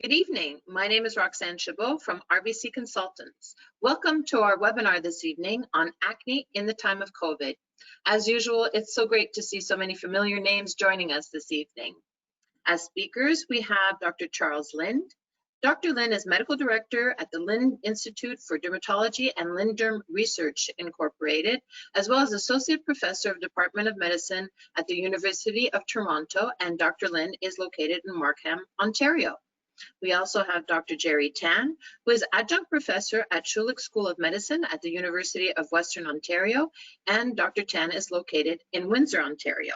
Good evening. My name is Roxanne Chabot from RBC Consultants. Welcome to our webinar this evening on acne in the time of COVID. As usual, it's so great to see so many familiar names joining us this evening. As speakers, we have Dr. Charles Lind. Dr. Lind is Medical Director at the Lind Institute for Dermatology and Linderm Research Incorporated, as well as Associate Professor of Department of Medicine at the University of Toronto, and Dr. Lind is located in Markham, Ontario. We also have Dr. Jerry Tan, who is Adjunct Professor at Schulich School of Medicine at the University of Western Ontario, and Dr. Tan is located in Windsor, Ontario.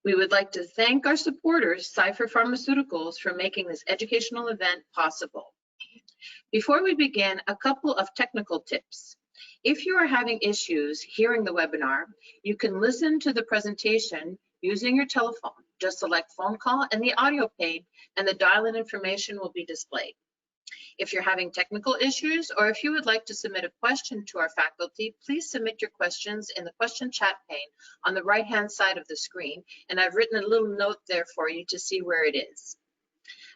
We would like to thank our supporters, Cipher Pharmaceuticals, for making this educational event possible. Before we begin, a couple of technical tips. If you are having issues hearing the webinar, you can listen to the presentation using your telephone. Just select phone call and the audio pane, and the dial-in information will be displayed. If you're having technical issues, or if you would like to submit a question to our faculty, please submit your questions in the question chat pane on the right-hand side of the screen, and I've written a little note there for you to see where it is.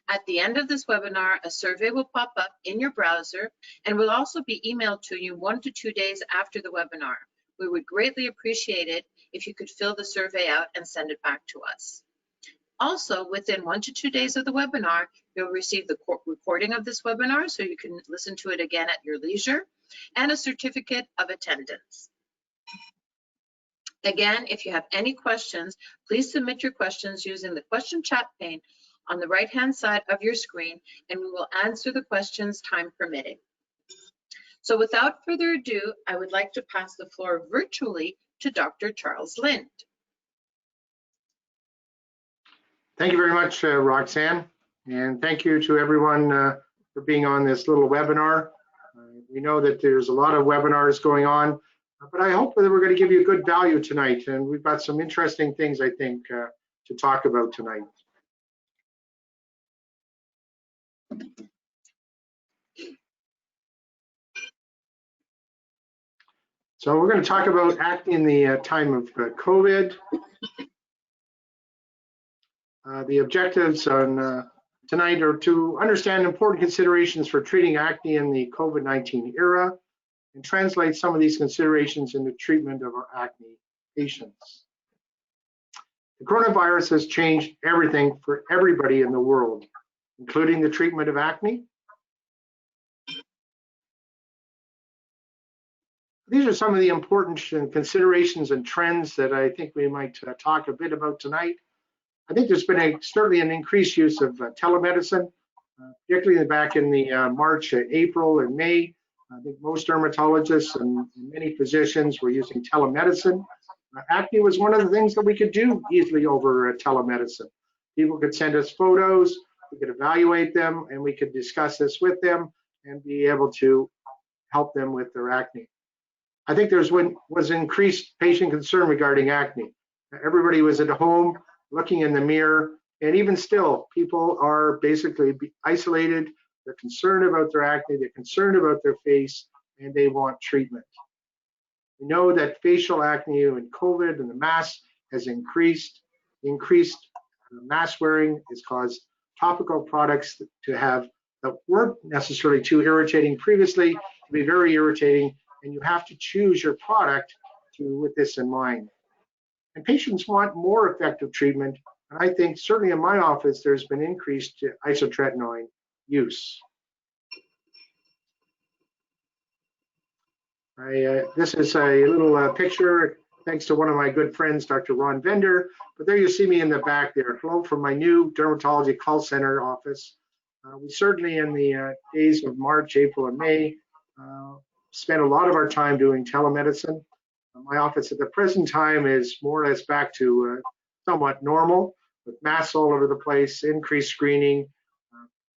At the end of this webinar, a survey will pop up in your browser and will also be emailed to you 1 to 2 days after the webinar. We would greatly appreciate it if you could fill the survey out and send it back to us. Also, within 1 to 2 days of the webinar, you'll receive the recording of this webinar so you can listen to it again at your leisure, and a certificate of attendance. Again, if you have any questions, please submit your questions using the question chat pane on the right-hand side of your screen, and we will answer the questions time permitting. So without further ado, I would like to pass the floor virtually to Dr. Charles Lind. Thank you very much, Roxanne, and thank you to everyone for being on this little webinar. We know that there's a lot of webinars going on, but I hope that we're going to give you good value tonight, and we've got some interesting things, I think, to talk about tonight. So we're going to talk about acne in the time of COVID. The objectives on tonight are to understand important considerations for treating acne in the COVID-19 era and translate some of these considerations into treatment of our acne patients. The coronavirus has changed everything for everybody in the world, including the treatment of acne. These are some of the important considerations and trends that I think we might talk a bit about tonight. I think there's been certainly an increased use of telemedicine, particularly back in the March, April, and May. I think most dermatologists and many physicians were using telemedicine. Acne was one of the things that we could do easily over telemedicine. People could send us photos, we could evaluate them, and we could discuss this with them and be able to help them with their acne. I think there was increased patient concern regarding acne. Everybody was at home looking in the mirror, and even still, people are basically isolated. They're concerned about their acne, they're concerned about their face, and they want treatment. We know that facial acne and COVID and the mask has increased. Increased mask wearing has caused topical products to have that weren't necessarily too irritating previously to be very irritating, and you have to choose your product with this in mind. And patients want more effective treatment, and I think certainly in my office there's been increased isotretinoin use. This is a little picture thanks to one of my good friends, Dr. Ron Vender, but there you see me in the back there. Hello from my new dermatology call center office. We certainly in the days of March, April, and May spent a lot of our time doing telemedicine. My office at the present time is more or less back to somewhat normal, with masks all over the place, increased screening,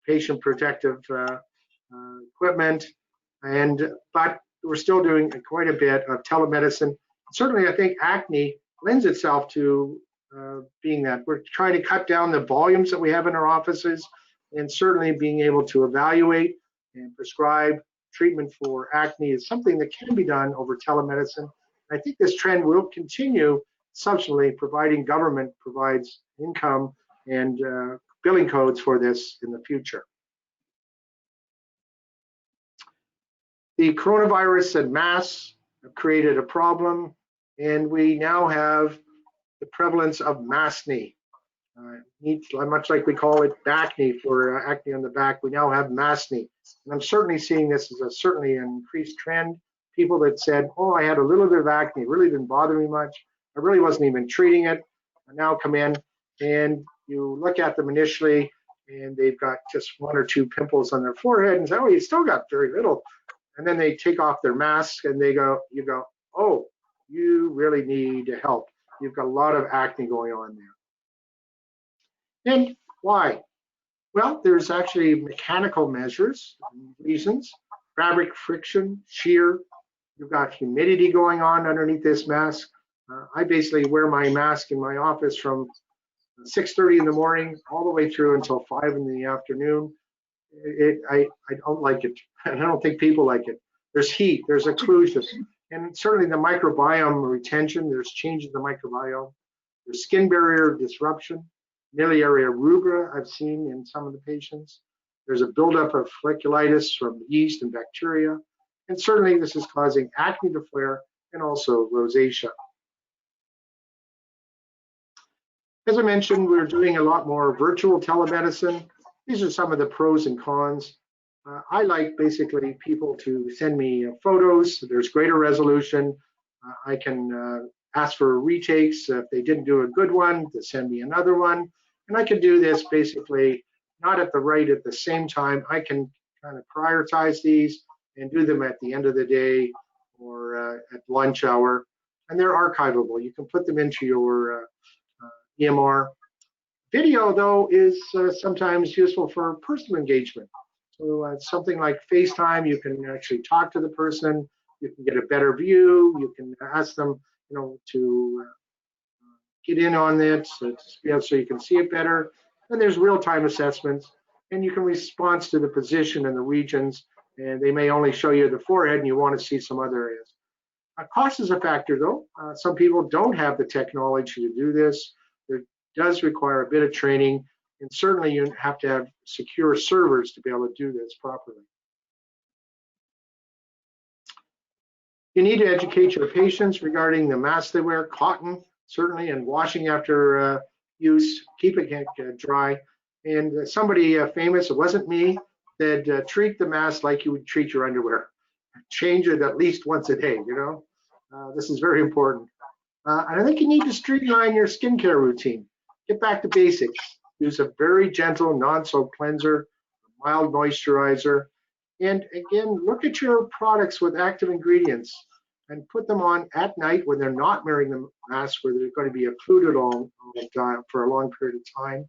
patient protective equipment, but we're still doing quite a bit of telemedicine. Certainly, I think acne lends itself to being that. We're trying to cut down the volumes that we have in our offices, and certainly being able to evaluate and prescribe treatment for acne is something that can be done over telemedicine. I think this trend will continue subsequently providing government provides income and billing codes for this in the future. The coronavirus and masks have created a problem, and we now have the prevalence of acne. Much like we call it acne for acne on the back, we now have acne. And I'm certainly seeing this as certainly an increased trend. People that said, oh, I had a little bit of acne, it really didn't bother me much. I really wasn't even treating it. I now come in and you look at them initially and they've got just 1 or 2 pimples on their forehead and say, oh, you still got very little. And then they take off their mask and you go, oh, you really need help. You've got a lot of acne going on there. And why? Well, there's actually mechanical measures, reasons, fabric friction, shear. You've got humidity going on underneath this mask. I basically wear my mask in my office from 6:30 in the morning all the way through until 5 in the afternoon. I don't like it. I don't think people like it. There's heat, there's occlusion, and certainly the microbiome retention, there's change in the microbiome. There's skin barrier disruption, miliary rubra I've seen in some of the patients. There's a buildup of folliculitis from yeast and bacteria. And certainly this is causing acne to flare and also rosacea. As I mentioned, we're doing a lot more virtual telemedicine. These are some of the pros and cons. I like basically people to send me photos. There's greater resolution. I can ask for retakes if they didn't do a good one, to send me another one. And I can do this basically not at the same time. I can kind of prioritize these and do them at the end of the day or at lunch hour. And they're archivable. You can put them into your EMR. Video, though, is sometimes useful for personal engagement. So something like FaceTime, you can actually talk to the person. You can get a better view. You can ask them, to get in on it so you can see it better. And there's real-time assessments, and you can respond to the position and the regions. And they may only show you the forehead, and you want to see some other areas. Cost is a factor, though. Some people don't have the technology to do this. It does require a bit of training, and certainly you have to have secure servers to be able to do this properly. You need to educate your patients regarding the masks they wear, cotton, certainly, and washing after use, keep it dry. And somebody famous, it wasn't me, said treat the mask like you would treat your underwear. Change it at least once a day, This is very important. And I think you need to streamline your skincare routine. Get back to basics. Use a very gentle non-soap cleanser, a mild moisturizer, and again, look at your products with active ingredients and put them on at night when they're not wearing the mask, where they're going to be occluded all the time for a long period of time.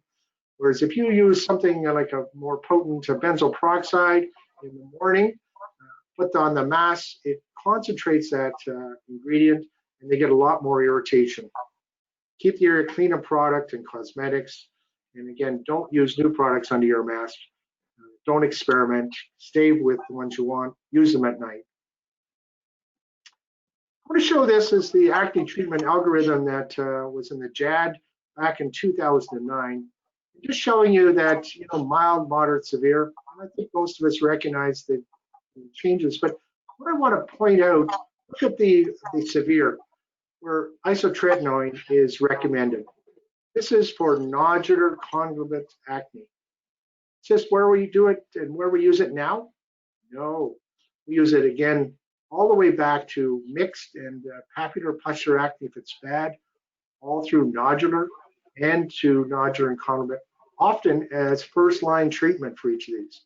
Whereas if you use something like a more potent benzoyl peroxide in the morning, put on the mask, it concentrates that ingredient and they get a lot more irritation. Keep the area clean of product and cosmetics. And again, don't use new products under your mask. Don't experiment. Stay with the ones you want. Use them at night. I want to show this as the acne treatment algorithm that was in the JAD back in 2009. Just showing you that, mild, moderate, severe. And I think most of us recognize the changes. But what I want to point out, look at the severe, where isotretinoin is recommended. This is for nodular conglomerative acne. It's just where we do it and where we use it now? No, we use it again all the way back to mixed and papular-pustular acne if it's bad, all through nodular and to nodular and conglomerative, often as first-line treatment for each of these.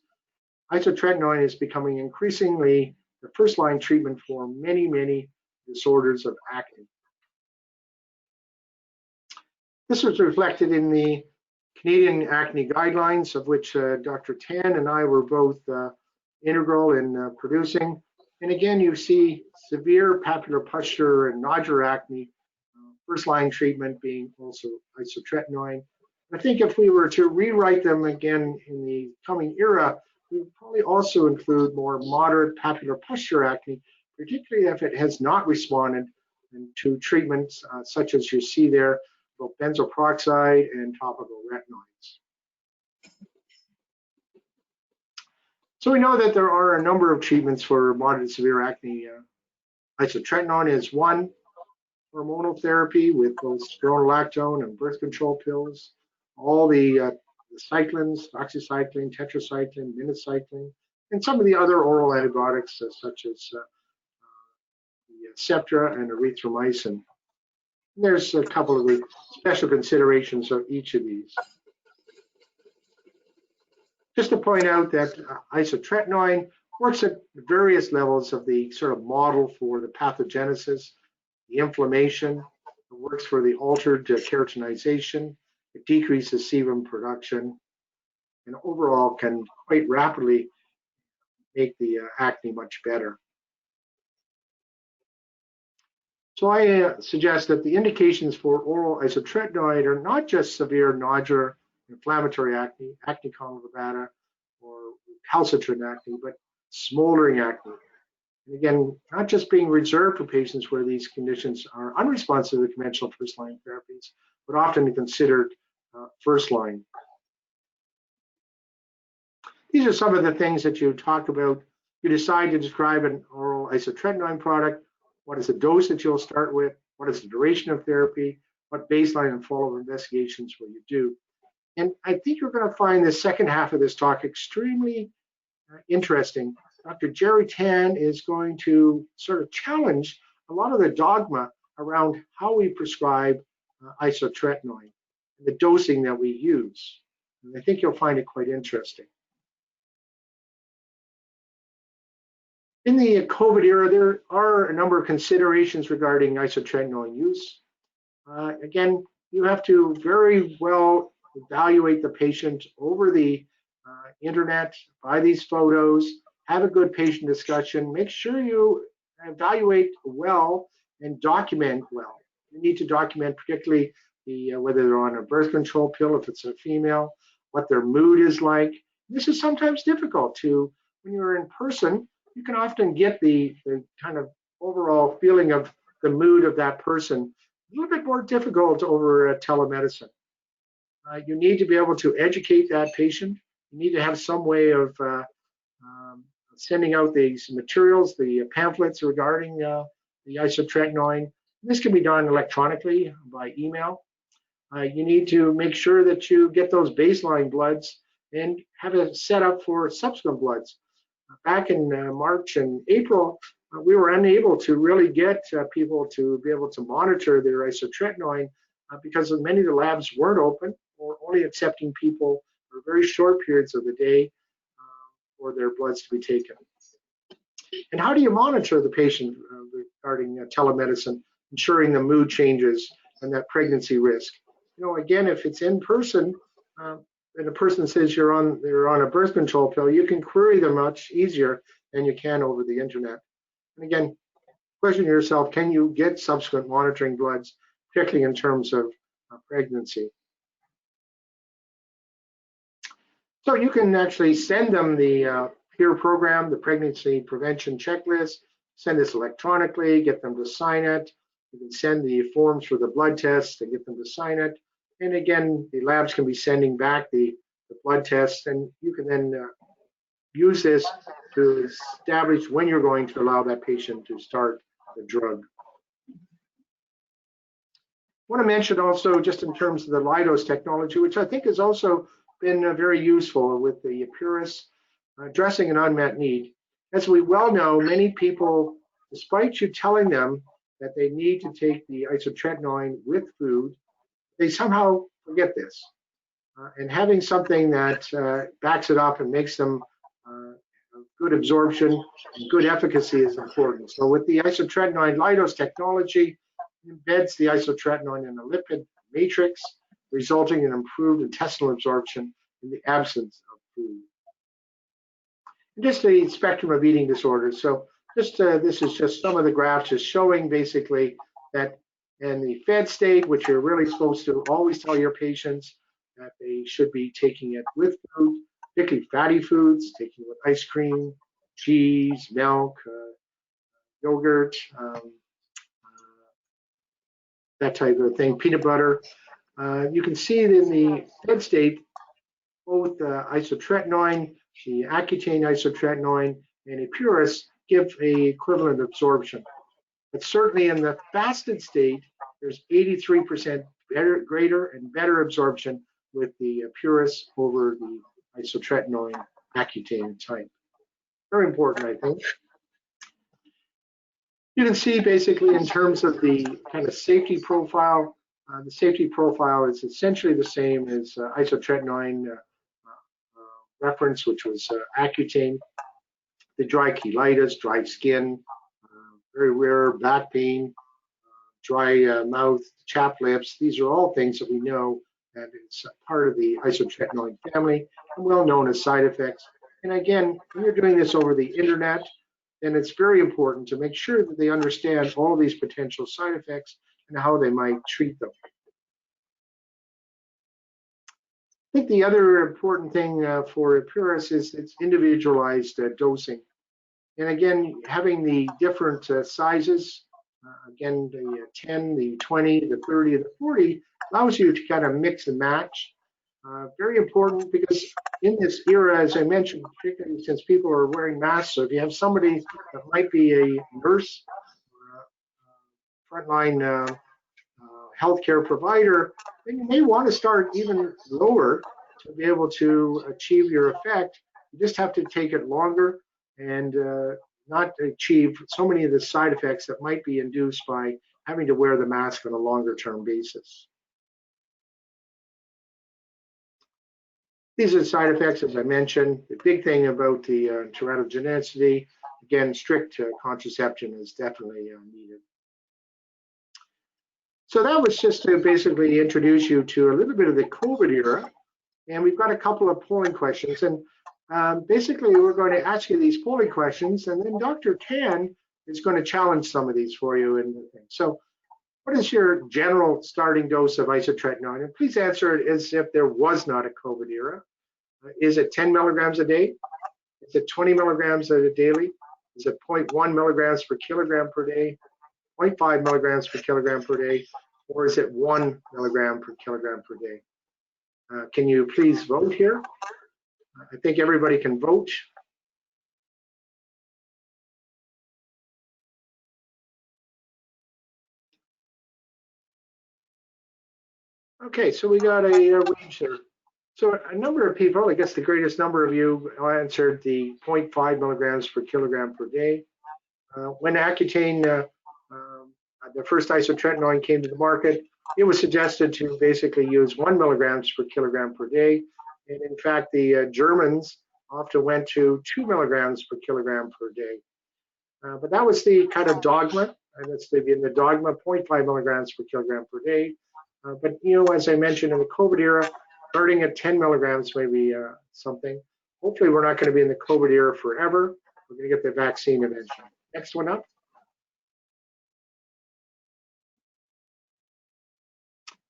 Isotretinoin is becoming increasingly the first-line treatment for many, many disorders of acne. This was reflected in the Canadian acne guidelines, of which Dr. Tan and I were both integral in producing. And again, you see severe papular-pustular and nodular acne, first-line treatment being also isotretinoin. I think if we were to rewrite them again in the coming era, we would probably also include more moderate papular-pustular acne, particularly if it has not responded and to treatments such as you see there, both benzoyl peroxide and topical retinoids. So we know that there are a number of treatments for moderate to severe acne. Isotretinoin is one hormonal therapy with both spironolactone and birth control pills. All the cyclins, doxycycline, tetracycline, minocycline, and some of the other oral antibiotics such as the Septra and erythromycin. There's a couple of special considerations of each of these. Just to point out that isotretinoin works at various levels of the sort of model for the pathogenesis, the inflammation. It works for the altered keratinization. It decreases sebum production, and overall can quite rapidly make the acne much better. So I suggest that the indications for oral isotretinoin are not just severe nodular inflammatory acne, acne conglobata, or recalcitrant acne, but smoldering acne. And again, not just being reserved for patients where these conditions are unresponsive to conventional first-line therapies, but often considered first-line. These are some of the things that you talk about. You decide to describe an oral isotretinoin product. What is the dose that you'll start with? What is the duration of therapy? What baseline and follow-up investigations will you do? And I think you're going to find the second half of this talk extremely interesting. Dr. Jerry Tan is going to sort of challenge a lot of the dogma around how we prescribe isotretinoin and the dosing that we use. And I think you'll find it quite interesting. In the COVID era, there are a number of considerations regarding isotretinoin use. Again, you have to very well evaluate the patient over the internet, buy these photos, have a good patient discussion, make sure you evaluate well and document well. You need to document particularly whether they're on a birth control pill, if it's a female, what their mood is like. This is sometimes difficult to, when you're in person, you can often get the kind of overall feeling of the mood of that person. A little bit more difficult over telemedicine. You need to be able to educate that patient. You need to have some way of sending out these materials, the pamphlets regarding the isotretinoin. This can be done electronically by email. You need to make sure that you get those baseline bloods and have a setup for subsequent bloods. Back in March and April, we were unable to really get people to be able to monitor their isotretinoin because many of the labs weren't open or only accepting people for very short periods of the day for their bloods to be taken. And how do you monitor the patient regarding telemedicine, ensuring the mood changes and that pregnancy risk? You know, again, if it's in person, and a person says they're on a birth control pill, you can query them much easier than you can over the internet. And again, question yourself, can you get subsequent monitoring bloods, particularly in terms of pregnancy? So you can actually send them the peer program, the pregnancy prevention checklist, send this electronically, get them to sign it. You can send the forms for the blood tests to get them to sign it. And again, the labs can be sending back the blood tests, and you can then use this to establish when you're going to allow that patient to start the drug. I want to mention also, just in terms of the Lidose technology, which I think has also been very useful with the Epirus, addressing an unmet need. As we well know, many people, despite you telling them that they need to take the isotretinoin with food, they somehow forget this. And having something that backs it up and makes them good absorption and good efficacy is important. So with the isotretinoin Lidose technology, it embeds the isotretinoin in a lipid matrix, resulting in improved intestinal absorption in the absence of food. And just the spectrum of eating disorders. So this is just some of the graphs just showing basically that in the fed state, which you're really supposed to always tell your patients that they should be taking it with food, particularly fatty foods, taking it with ice cream, cheese, milk, yogurt, that type of thing, peanut butter. You can see it in the fed state, both isotretinoin, the Accutane isotretinoin, and Epuris give a equivalent absorption. But certainly in the fasted state, there's 83% greater and better absorption with the Epuris over the isotretinoin Accutane type. Very important, I think. You can see basically in terms of the kind of safety profile, the safety profile is essentially the same as isotretinoin reference, which was Accutane. The dry cheilitis, dry skin, very rare back pain, dry mouth, chapped lips. These are all things that we know that it's part of the isotretinoin family and well known as side effects. And again, when you're doing this over the internet, then it's very important to make sure that they understand all these potential side effects and how they might treat them. I think the other important thing for Epuris is its individualized dosing. And again, having the different sizes, again, the 10, the 20, the 30, and the 40 allows you to kind of mix and match. Very important because in this era, as I mentioned, particularly since people are wearing masks, so if you have somebody that might be a nurse, frontline healthcare provider, then you may want to start even lower to be able to achieve your effect. You just have to take it longer and not achieve so many of the side effects that might be induced by having to wear the mask on a longer term basis. These are the side effects, as I mentioned. The big thing about the teratogenicity, again, strict contraception is definitely needed. So that was just to basically introduce you to a little bit of the COVID era. And we've got a couple of polling questions. And basically, we're going to ask you these polling questions, and then Dr. Tan is going to challenge some of these for you. So what is your general starting dose of isotretinoin? And please answer it as if there was not a COVID era. Is it 10 milligrams a day? Is it 20 milligrams a daily? Is it 0.1 milligrams per kilogram per day? 0.5 milligrams per kilogram per day? Or is it 1 milligram per kilogram per day? Can you please vote here? I think everybody can vote. Okay, so we got a range there. So a number of people, I guess the greatest number of you answered the 0.5 milligrams per kilogram per day. When Accutane, the first isotretinoin came to the market, it was suggested to basically use 1 milligrams per kilogram per day. And in fact, the Germans often went to 2 milligrams per kilogram per day. But that was the kind of dogma, and it's in the dogma, 0.5 milligrams per kilogram per day. But, you know, as I mentioned in the COVID era, starting at 10 milligrams may be something. Hopefully, we're not going to be in the COVID era forever. We're going to get the vaccine eventually. Next one up.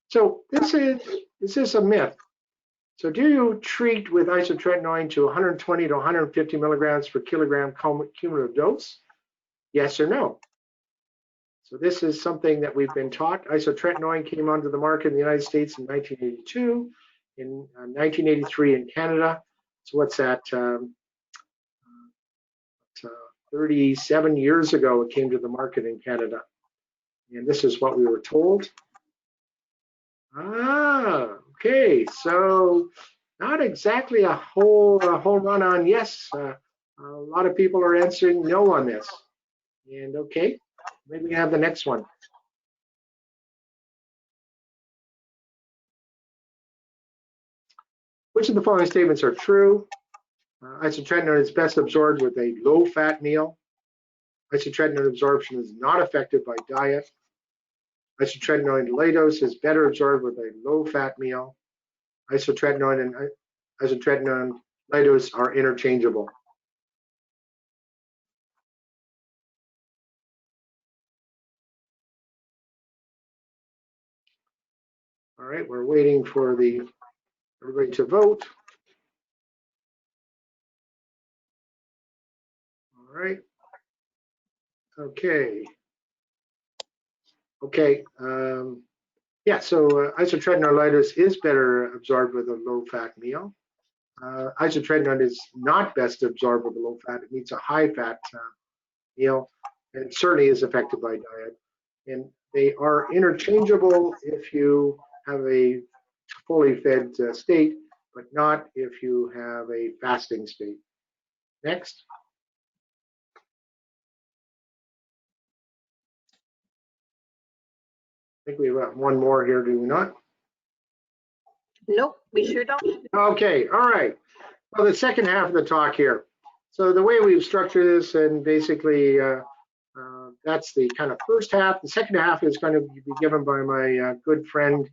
So this is a myth. So do you treat with isotretinoin to 120 to 150 milligrams per kilogram cumulative dose? Yes or no? So this is something that we've been taught. Isotretinoin came onto the market in the United States in 1982, in 1983 in Canada. So what's that? 37 years ago, it came to the market in Canada. And this is what we were told. Okay, so not exactly a whole run on yes. A lot of people are answering no on this. And okay, maybe we have the next one. Which of the following statements are true? Isotretinoin is best absorbed with a low-fat meal. Isotretinoin absorption is not affected by diet. Isotretinoin low dose is better absorbed with a low-fat meal. Isotretinoin and isotretinoin low dose are interchangeable. All right, we're waiting for everybody to vote. All right. Okay. Okay. Yeah, so isotretinoin is better absorbed with a low-fat meal. Isotretinoin is not best absorbed with a low-fat. It needs a high-fat meal, and it certainly is affected by diet. And they are interchangeable if you have a fully fed state, but not if you have a fasting state. Next. I think we have one more here, do we not? Nope, we sure don't. Okay, all right. Well, the second half of the talk here. So the way we've structured this, and basically that's the kind of first half. The second half is going to be given by my good friend,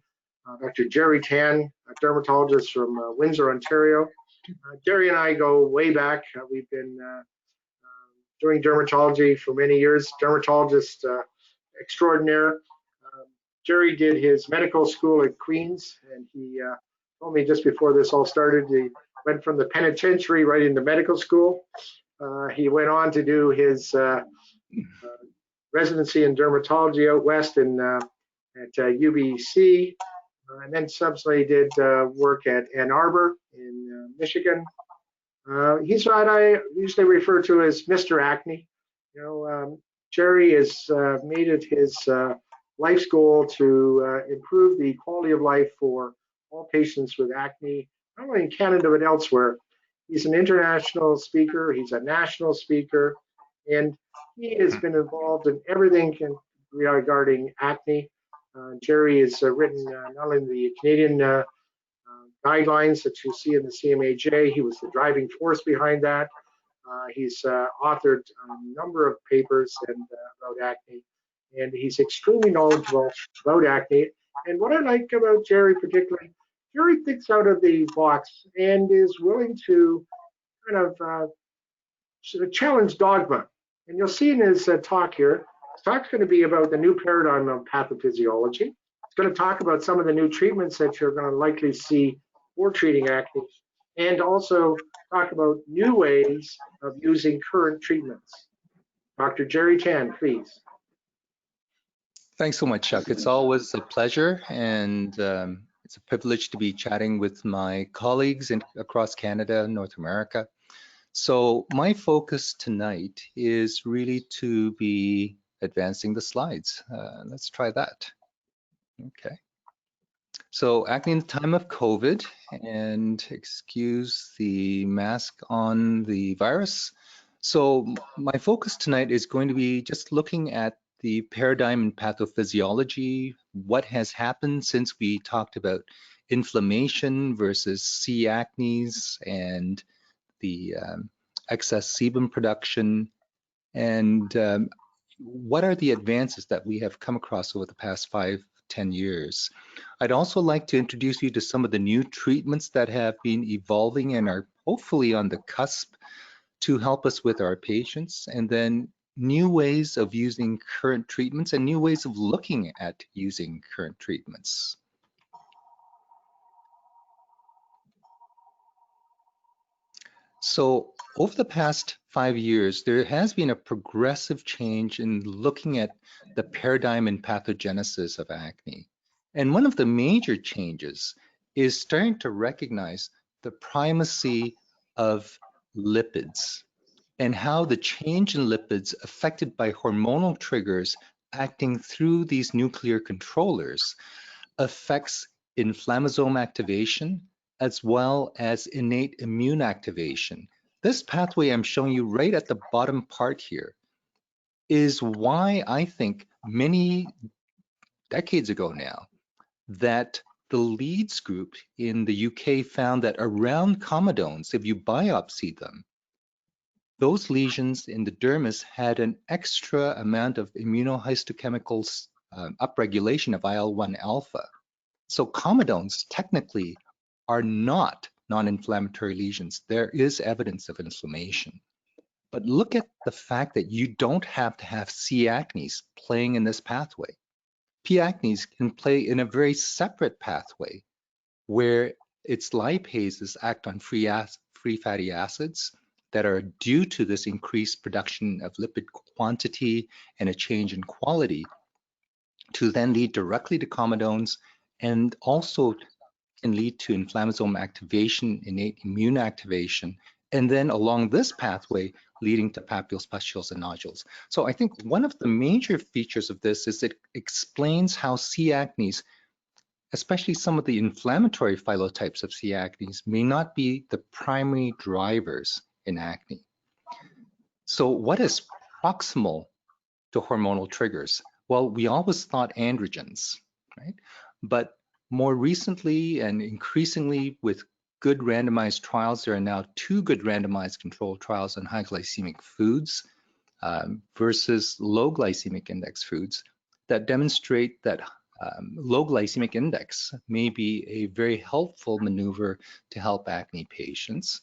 Dr. Jerry Tan, a dermatologist from Windsor, Ontario. Jerry and I go way back. We've been doing dermatology for many years, dermatologist extraordinaire. Jerry did his medical school at Queen's, and he told me just before this all started, he went from the penitentiary right into medical school. He went on to do his residency in dermatology out west at UBC, and then subsequently did work at Ann Arbor in Michigan. He's what I usually refer to as Mr. Acne. You know, Jerry has made it his life's goal to improve the quality of life for all patients with acne, not only in Canada but elsewhere. He's an international speaker, he's a national speaker, and he has been involved in everything regarding acne. Jerry has written not only the Canadian guidelines that you see in the CMAJ, he was the driving force behind that. He's authored a number of papers about acne, and he's extremely knowledgeable about acne. And what I like about Jerry particularly, Jerry thinks out of the box and is willing to kind of sort of challenge dogma. And you'll see in his talk here, his talk's going to be about the new paradigm of pathophysiology. It's going to talk about some of the new treatments that you're going to likely see for treating acne, and also talk about new ways of using current treatments. Dr. Jerry Tan, please. Thanks so much, Chuck. It's always a pleasure, and it's a privilege to be chatting with my colleagues across Canada, North America. So my focus tonight is really to be advancing the slides. Let's try that. Okay. So acne in the time of COVID, and excuse the mask on the virus. So my focus tonight is going to be just looking at the paradigm in pathophysiology, what has happened since we talked about inflammation versus C. acnes and the excess sebum production, and what are the advances that we have come across over the past 5-10 years. I'd also like to introduce you to some of the new treatments that have been evolving and are hopefully on the cusp to help us with our patients, and then new ways of using current treatments and new ways of looking at using current treatments. So over the past 5 years, there has been a progressive change in looking at the paradigm and pathogenesis of acne. And one of the major changes is starting to recognize the primacy of lipids and how the change in lipids affected by hormonal triggers acting through these nuclear controllers affects inflammasome activation as well as innate immune activation. This pathway I'm showing you right at the bottom part here is why I think many decades ago now that the Leeds group in the UK found that around comedones, if you biopsy them, those lesions in the dermis had an extra amount of immunohistochemical upregulation of IL-1 alpha. So comedones technically are not non-inflammatory lesions. There is evidence of inflammation. But look at the fact that you don't have to have C. acnes playing in this pathway. P. acnes can play in a very separate pathway where its lipases act on free fatty acids that are due to this increased production of lipid quantity and a change in quality. to then lead directly to comedones, and also can lead to inflammasome activation, innate immune activation, and then along this pathway leading to papules, pustules, and nodules. So I think one of the major features of this is it explains how C. acnes, especially some of the inflammatory phylotypes of C. acnes, may not be the primary drivers in acne. So what is proximal to hormonal triggers? Well, we always thought androgens, right? But more recently and increasingly with good randomized trials, there are now 2 good randomized controlled trials on high glycemic foods versus low glycemic index foods that demonstrate that low glycemic index may be a very helpful maneuver to help acne patients.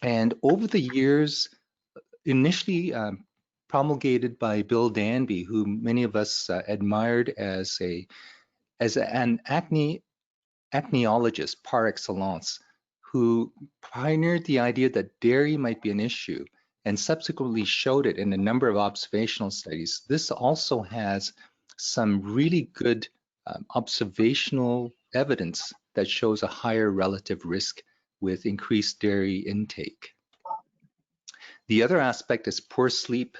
And over the years, initially promulgated by Bill Danby, who many of us admired as an acneologist par excellence, who pioneered the idea that dairy might be an issue and subsequently showed it in a number of observational studies. This also has some really good observational evidence that shows a higher relative risk with increased dairy intake. The other aspect is poor sleep,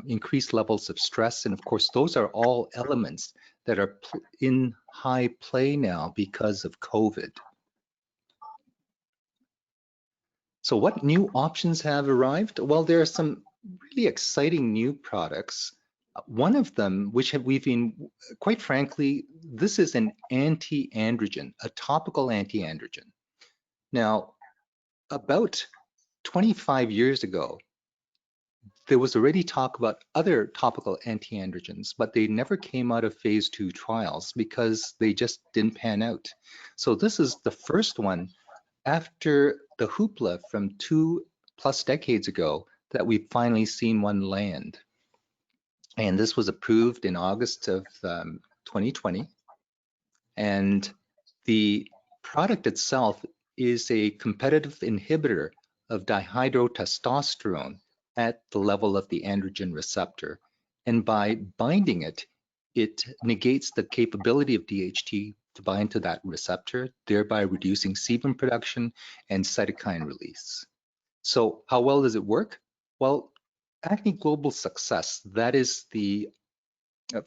increased levels of stress, and of course, those are all elements that are in high play now because of COVID. So what new options have arrived? Well, there are some really exciting new products. One of them, which we've been, quite frankly, this is an anti-androgen, a topical anti-androgen. Now, about 25 years ago, there was already talk about other topical anti-androgens, but they never came out of phase 2 trials because they just didn't pan out. So this is the first one after the hoopla from 2+ decades ago that we've finally seen one land. And this was approved in August of 2020. And the product itself is a competitive inhibitor of dihydrotestosterone at the level of the androgen receptor. And by binding it, it negates the capability of DHT to bind to that receptor, thereby reducing sebum production and cytokine release. So how well does it work? Well, Acne Global Success, that is the,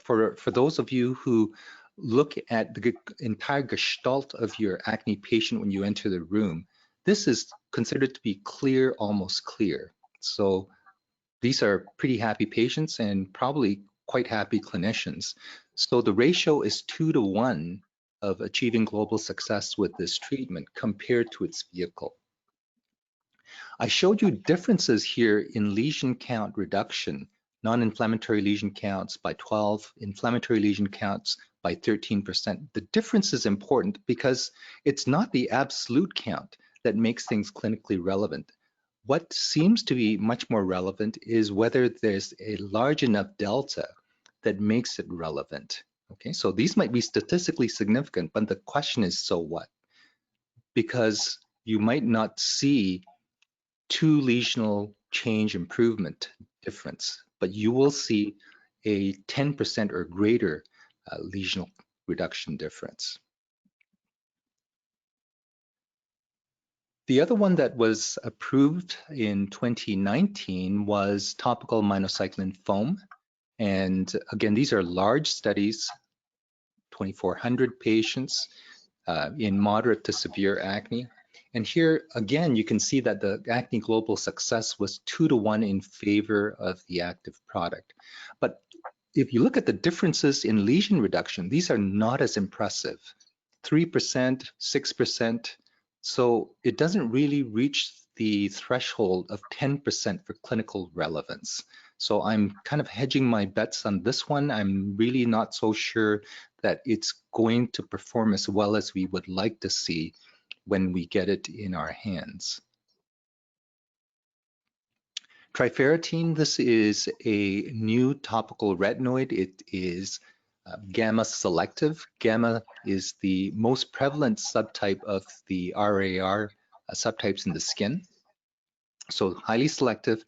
for those of you who look at the entire gestalt of your acne patient when you enter the room, this is considered to be clear, almost clear. So these are pretty happy patients and probably quite happy clinicians. So the ratio is 2 to 1 of achieving global success with this treatment compared to its vehicle. I showed you differences here in lesion count reduction, non-inflammatory lesion counts by 12, inflammatory lesion counts by 13%. The difference is important because it's not the absolute count that makes things clinically relevant. What seems to be much more relevant is whether there's a large enough delta that makes it relevant. Okay, so these might be statistically significant, but the question is, so what? Because you might not see 2 lesional change improvement difference, but you will see a 10% or greater lesional reduction difference. The other one that was approved in 2019 was topical minocycline foam. And again, these are large studies, 2,400 patients in moderate to severe acne. And here, again, you can see that the Acne Global Success was 2 to 1 in favor of the active product. But if you look at the differences in lesion reduction, these are not as impressive, 3%, 6%. So it doesn't really reach the threshold of 10% for clinical relevance. So I'm kind of hedging my bets on this one. I'm really not so sure that it's going to perform as well as we would like to see when we get it in our hands. Triferritine, this is a new topical retinoid. It is gamma selective. Gamma is the most prevalent subtype of the RAR subtypes in the skin. So highly selective.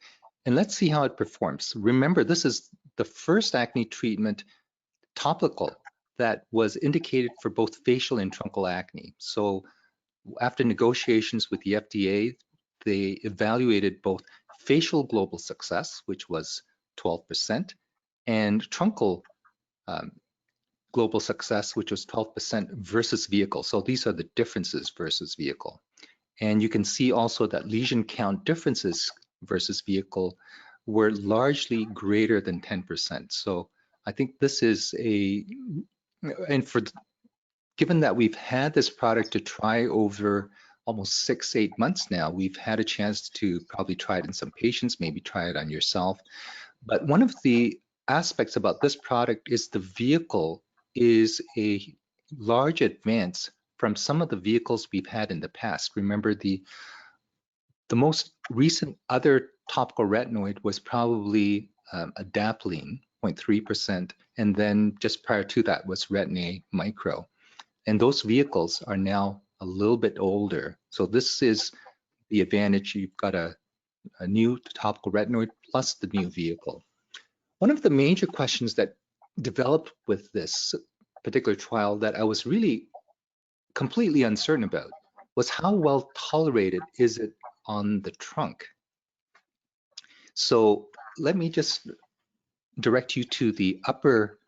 And let's see how it performs. Remember, this is the first acne treatment topical that was indicated for both facial and truncal acne. So after negotiations with the FDA, they evaluated both facial global success, which was 12%, and truncal global success, which was 12% versus vehicle. So these are the differences versus vehicle. And you can see also that lesion count differences versus vehicle were largely greater than 10%. So I think this is given that we've had this product to try over almost 6-8 months now, we've had a chance to probably try it in some patients, maybe try it on yourself. But one of the aspects about this product is the vehicle is a large advance from some of the vehicles we've had in the past. Remember, the most recent other topical retinoid was probably adapalene, 0.3%, and then just prior to that was Retin-A micro. And those vehicles are now a little bit older. So this is the advantage. You've got a new topical retinoid plus the new vehicle. One of the major questions that developed with this particular trial that I was really completely uncertain about was how well tolerated is it on the trunk. So let me just direct you to the upper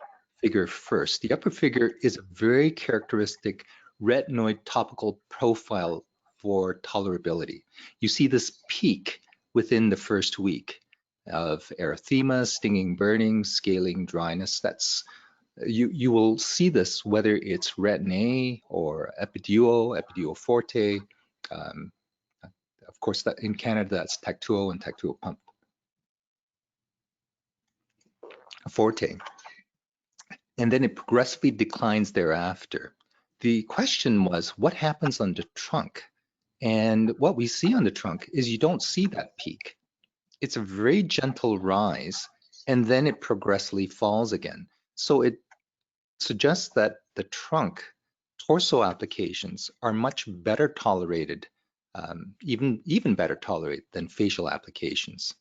figure first. The upper figure is a very characteristic retinoid topical profile for tolerability. You see this peak within the first week of erythema, stinging, burning, scaling, dryness. That's you will see this whether it's Retin-A or Epiduo Forte. Of course, that in Canada that's Tactuo and Tactuo Pump Forte. And then it progressively declines thereafter. The question was, what happens on the trunk? And what we see on the trunk is you don't see that peak. It's a very gentle rise, and then it progressively falls again. So it suggests that the trunk torso applications are much better tolerated, even better tolerated than facial applications.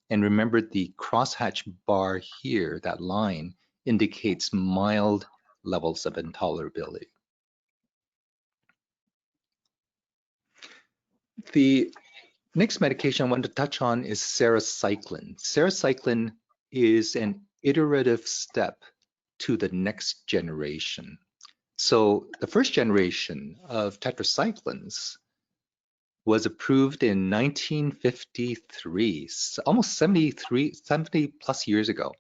And remember, the crosshatch bar here, that line, indicates mild levels of intolerability. The next medication I wanted to touch on is sarecycline. Sarecycline is an iterative step to the next generation. So the first generation of tetracyclines was approved in 1953, almost 70 plus years ago.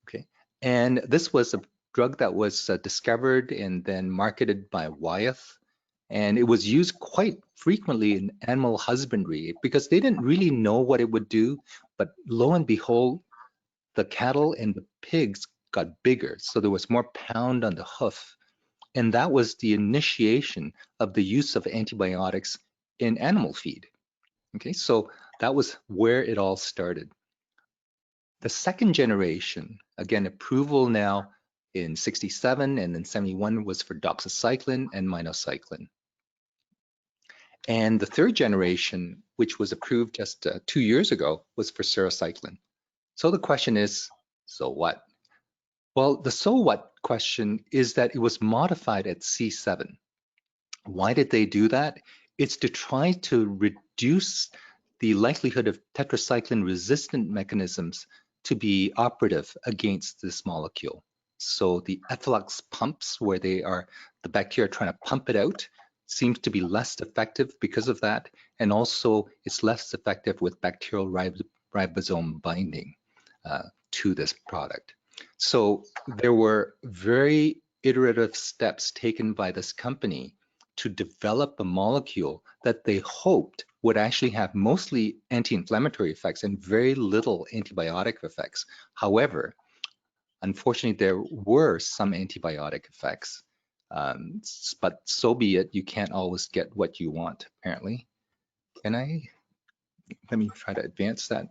Okay, and this was a drug that was discovered and then marketed by Wyeth, and it was used quite frequently in animal husbandry because they didn't really know what it would do, but lo and behold, the cattle and the pigs got bigger, so there was more pound on the hoof, and that was the initiation of the use of antibiotics in animal feed. Okay, so that was where it all started. The second generation, again, approval now in 67 and then 71 was for doxycycline and minocycline. And the third generation, which was approved just 2 years ago, was for sarecycline. So the question is, so what? Well, the so what question is that it was modified at C7. Why did they do that? It's to try to reduce the likelihood of tetracycline resistant mechanisms to be operative against this molecule. So the efflux pumps, where they are the bacteria trying to pump it out, seems to be less effective because of that, and also it's less effective with bacterial ribosome binding to this product. So there were very iterative steps taken by this company to develop a molecule that they hoped would actually have mostly anti-inflammatory effects and very little antibiotic effects. However, unfortunately, there were some antibiotic effects, but so be it. You can't always get what you want, apparently. Let me try to advance that.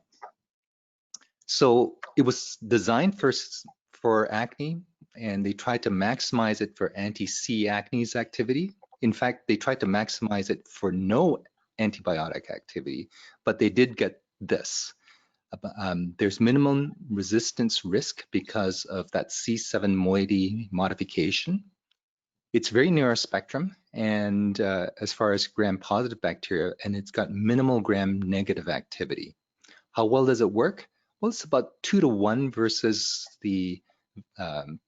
So it was designed for acne, and they tried to maximize it for anti-C acnes activity. In fact, they tried to maximize it for no antibiotic activity, but they did get this. There's minimum resistance risk because of that C7 moiety modification. It's very narrow spectrum, and as far as gram-positive bacteria, and it's got minimal gram-negative activity. How well does it work? Well, it's about 2 to 1 versus the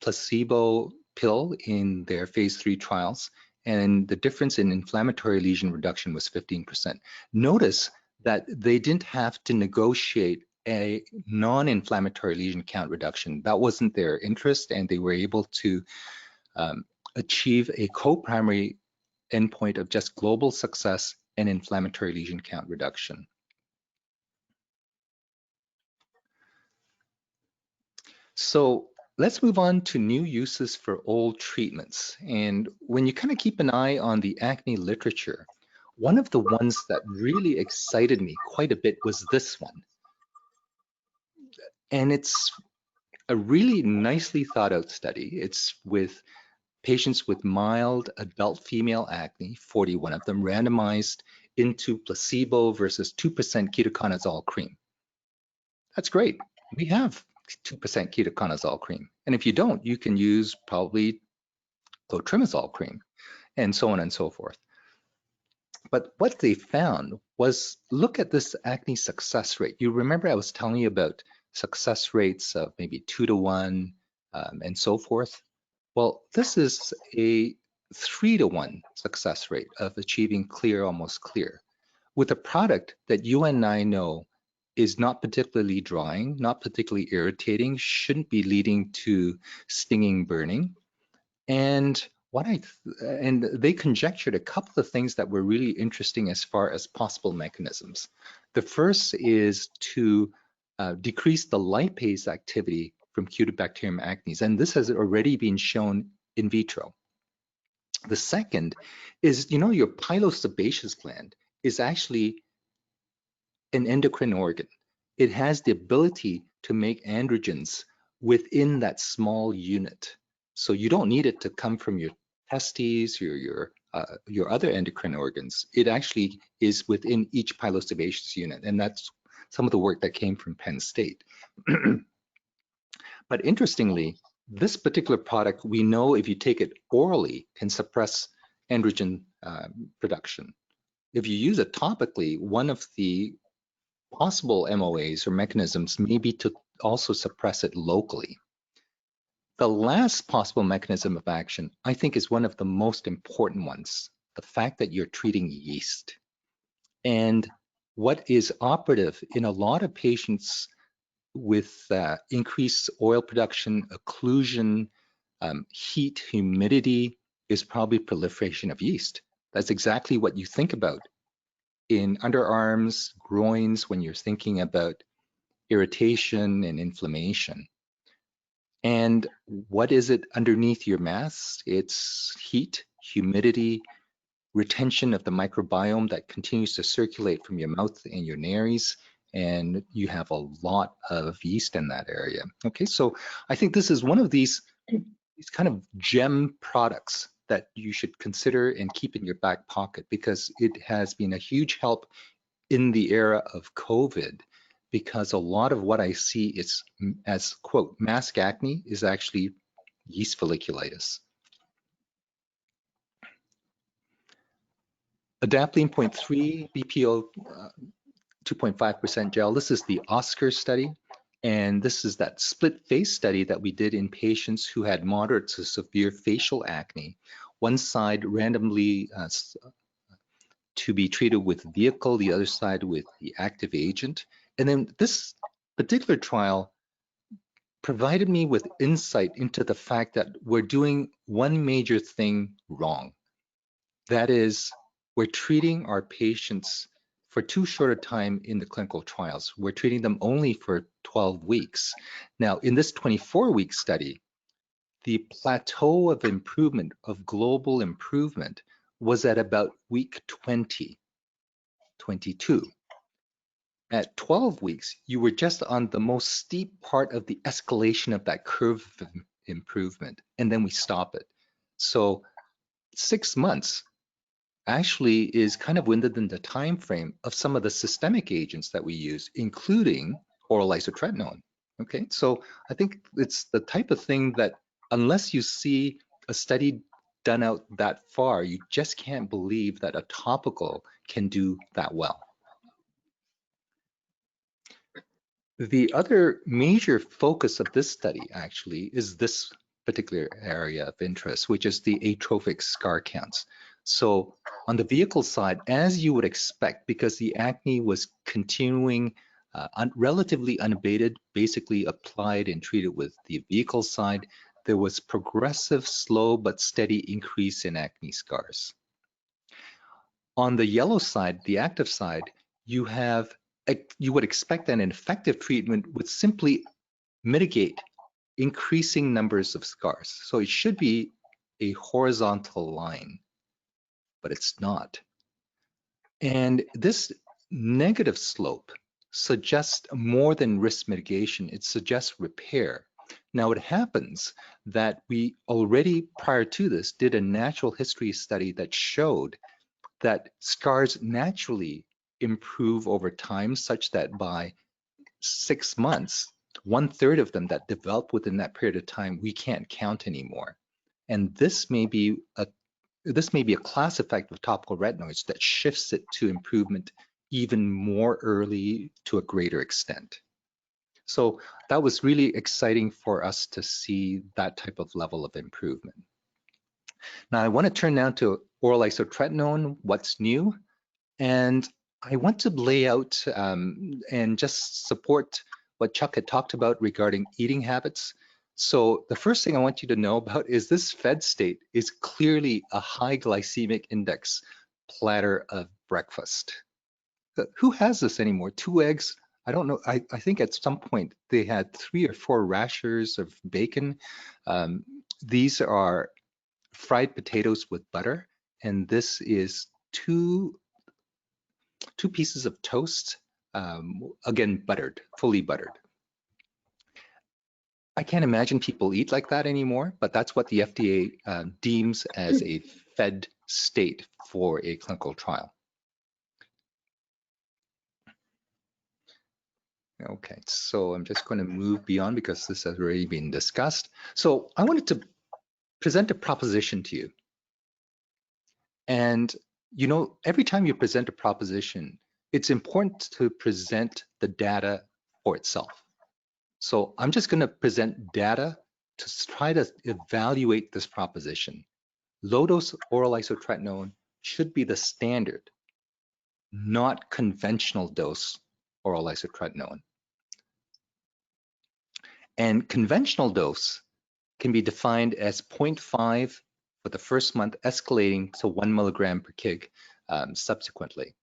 placebo pill in their phase 3 trials, and the difference in inflammatory lesion reduction was 15%. Notice that they didn't have to negotiate a non-inflammatory lesion count reduction. That wasn't their interest, and they were able to achieve a co-primary endpoint of just global success and inflammatory lesion count reduction. So let's move on to new uses for old treatments. And when you kind of keep an eye on the acne literature, one of the ones that really excited me quite a bit was this one. And it's a really nicely thought out study. It's with patients with mild adult female acne, 41 of them, randomized into placebo versus 2% ketoconazole cream. That's great. We have 2% ketoconazole cream. And if you don't, you can use probably clotrimazole cream and so on and so forth. But what they found was, look at this acne success rate. You remember I was telling you about success rates of maybe 2 to 1 and so forth. Well, this is a 3 to 1 success rate of achieving clear, almost clear, with a product that you and I know is not particularly drying, not particularly irritating, shouldn't be leading to stinging, burning. And they conjectured a couple of things that were really interesting as far as possible mechanisms. The first is to decrease the lipase activity from Cutibacterium acnes, and this has already been shown in vitro. The second is, your pilosebaceous gland is actually an endocrine organ. It has the ability to make androgens within that small unit. So you don't need it to come from your testes, your other endocrine organs. It actually is within each pilosebaceous unit, and that's some of the work that came from Penn State. But interestingly, this particular product, we know if you take it orally, can suppress androgen production. If you use it topically, one of the possible MOAs or mechanisms may be to also suppress it locally. The last possible mechanism of action, I think, is one of the most important ones, the fact that you're treating yeast. And what is operative in a lot of patients with increased oil production, occlusion, heat, humidity, is probably proliferation of yeast. That's exactly what you think about in underarms, groins, when you're thinking about irritation and inflammation. And what is it underneath your mask? It's heat, humidity, retention of the microbiome that continues to circulate from your mouth and your nares, and you have a lot of yeast in that area. Okay, so I think this is one of these kind of gem products that you should consider and keep in your back pocket, because it has been a huge help in the era of COVID, because a lot of what I see is, as quote, mask acne is actually yeast folliculitis. Adapalene 0.3 BPO 2.5% gel. This is the Oscar study. And this is that split face study that we did in patients who had moderate to severe facial acne. One side randomly to be treated with vehicle, the other side with the active agent. And then this particular trial provided me with insight into the fact that we're doing one major thing wrong. That is, we're treating our patients for too short a time in the clinical trials. We're treating them only for 12 weeks. Now, in this 24-week study, the plateau of improvement, of global improvement, was at about week 20, 22. At 12 weeks, you were just on the most steep part of the escalation of that curve of improvement, and then we stop it. So 6 months actually is kind of within the time frame of some of the systemic agents that we use, including oral isotretinoin. Okay, so I think it's the type of thing that unless you see a study done out that far, you just can't believe that a topical can do that well. The other major focus of this study actually is this particular area of interest, which is the atrophic scar counts. So on the vehicle side, as you would expect, because the acne was continuing relatively unabated, basically applied and treated with the vehicle side, there was progressive, slow but steady increase in acne scars. On the yellow side, the active side, you would expect that an effective treatment would simply mitigate increasing numbers of scars. So it should be a horizontal line, but it's not. And this negative slope suggests more than risk mitigation, it suggests repair. Now it happens that we already prior to this did a natural history study that showed that scars naturally improve over time, such that by 6 months, 1/3 of them that develop within that period of time, we can't count anymore. And this may be a class effect of topical retinoids that shifts it to improvement even more early to a greater extent. So that was really exciting for us to see that type of level of improvement. Now I want to turn now to oral isotretinoin, what's new, and I want to lay out and just support what Chuck had talked about regarding eating habits. So the first thing I want you to know about is this fed state is clearly a high glycemic index platter of breakfast. Who has this anymore? 2 eggs? I don't know. I think at some point they had 3 or 4 rashers of bacon. These are fried potatoes with butter, and this is two pieces of toast, again, buttered, fully buttered. I can't imagine people eat like that anymore, but that's what the FDA deems as a fed state for a clinical trial. Okay, so I'm just going to move beyond because this has already been discussed. So I wanted to present a proposition to you. And you know, every time you present a proposition, it's important to present the data for itself. So I'm just going to present data to try to evaluate this proposition. Low-dose oral isotretinoin should be the standard, not conventional dose oral isotretinoin. And conventional dose can be defined as 0.5 for the first month, escalating to 1 milligram per kg subsequently.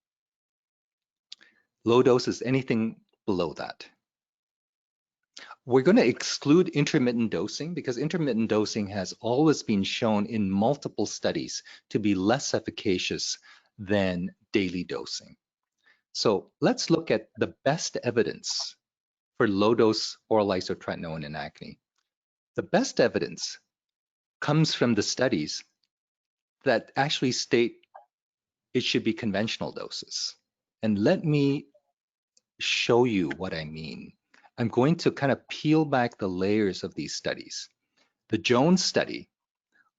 Low dose is anything below that. We're going to exclude intermittent dosing because intermittent dosing has always been shown in multiple studies to be less efficacious than daily dosing. So let's look at the best evidence for low-dose oral isotretinoin in acne. The best evidence comes from the studies that actually state it should be conventional doses. And let me show you what I mean. I'm going to kind of peel back the layers of these studies. The Jones study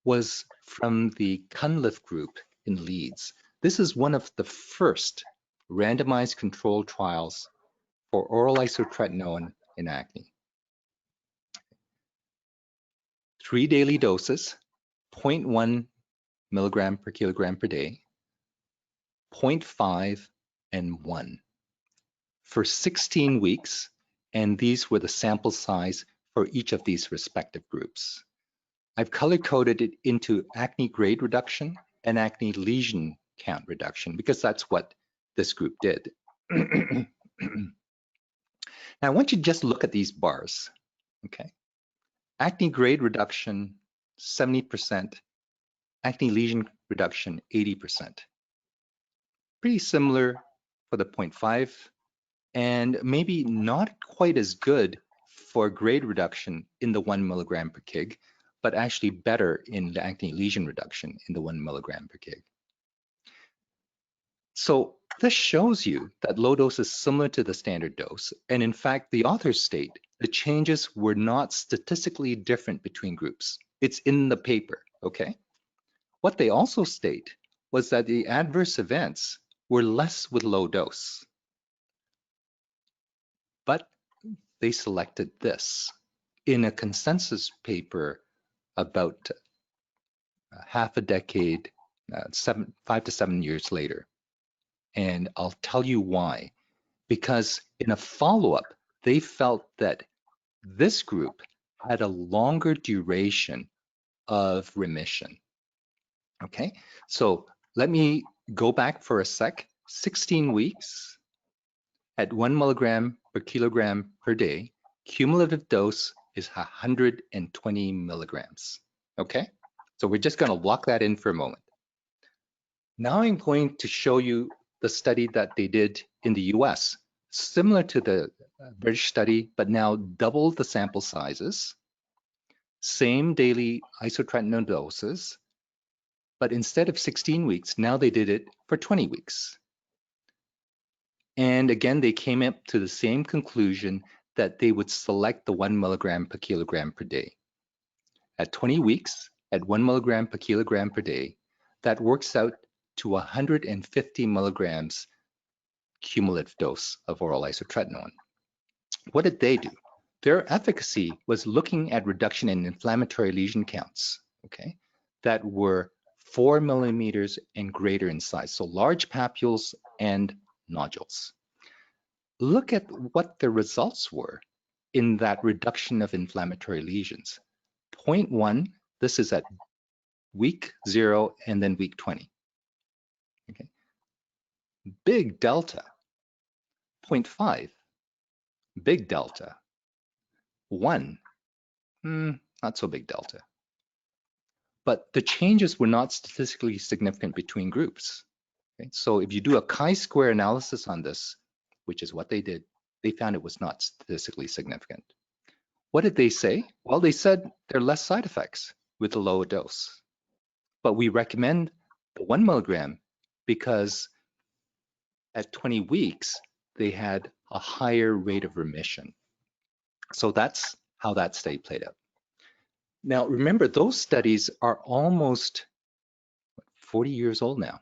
was from the Cunliffe group in Leeds. This is one of the first randomized controlled trials for oral isotretinoin in acne. 3 daily doses, 0.1 milligram per kilogram per day, 0.5 and 1 for 16 weeks, and these were the sample size for each of these respective groups. I've color-coded it into acne grade reduction and acne lesion count reduction because that's what this group did. Now I want you to just look at these bars, okay? Acne grade reduction, 70%, acne lesion reduction, 80%. Pretty similar for the 0.5, and maybe not quite as good for grade reduction in the 1 milligram per kg, but actually better in the acne lesion reduction in the 1 milligram per kg. So this shows you that low dose is similar to the standard dose. And in fact, the authors state the changes were not statistically different between groups. It's in the paper, okay? What they also state was that the adverse events were less with low dose, but they selected this in a consensus paper about half a decade, 5 to 7 years later. And I'll tell you why. Because in a follow-up, they felt that this group had a longer duration of remission. Okay, so let me go back for a sec. 16 weeks at 1 milligram per kilogram per day, cumulative dose is 120 milligrams. Okay, so we're just going to lock that in for a moment. Now I'm going to show you the study that they did in the US, similar to the British study, but now double the sample sizes, same daily isotretinoin doses, but instead of 16 weeks, now they did it for 20 weeks. And again, they came up to the same conclusion that they would select the 1 milligram per kilogram per day. At 20 weeks, at 1 milligram per kilogram per day, that works out to 150 milligrams cumulative dose of oral isotretinoin. What did they do? Their efficacy was looking at reduction in inflammatory lesion counts, okay, that were 4 millimeters and greater in size, so large papules and nodules. Look at what the results were in that reduction of inflammatory lesions. 0.1, this is at week 0 and then week 20. Okay. Big delta. 0.5, big delta. 1, not so big delta. But the changes were not statistically significant between groups. Okay? So if you do a chi-square analysis on this, which is what they did, they found it was not statistically significant. What did they say? Well, they said there are less side effects with the lower dose. But we recommend the 1 milligram because at 20 weeks, they had a higher rate of remission. So that's how that study played out. Now, remember, those studies are almost 40 years old now.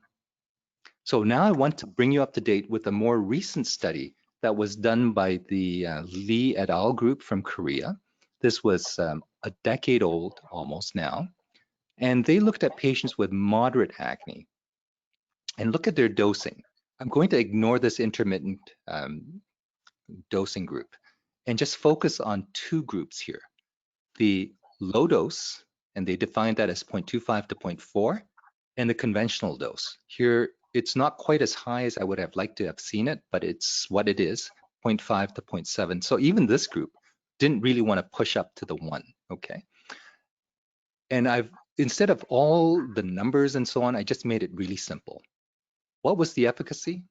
So now I want to bring you up to date with a more recent study that was done by the Lee et al. Group from Korea. This was a decade old almost now. And they looked at patients with moderate acne and look at their dosing. I'm going to ignore this intermittent dosing group and just focus on two groups here. The low dose, and they defined that as 0.25 to 0.4, and the conventional dose. Here, it's not quite as high as I would have liked to have seen it, but it's what it is, 0.5 to 0.7. So even this group didn't really want to push up to the 1, okay? And instead of all the numbers and so on, I just made it really simple. What was the efficacy?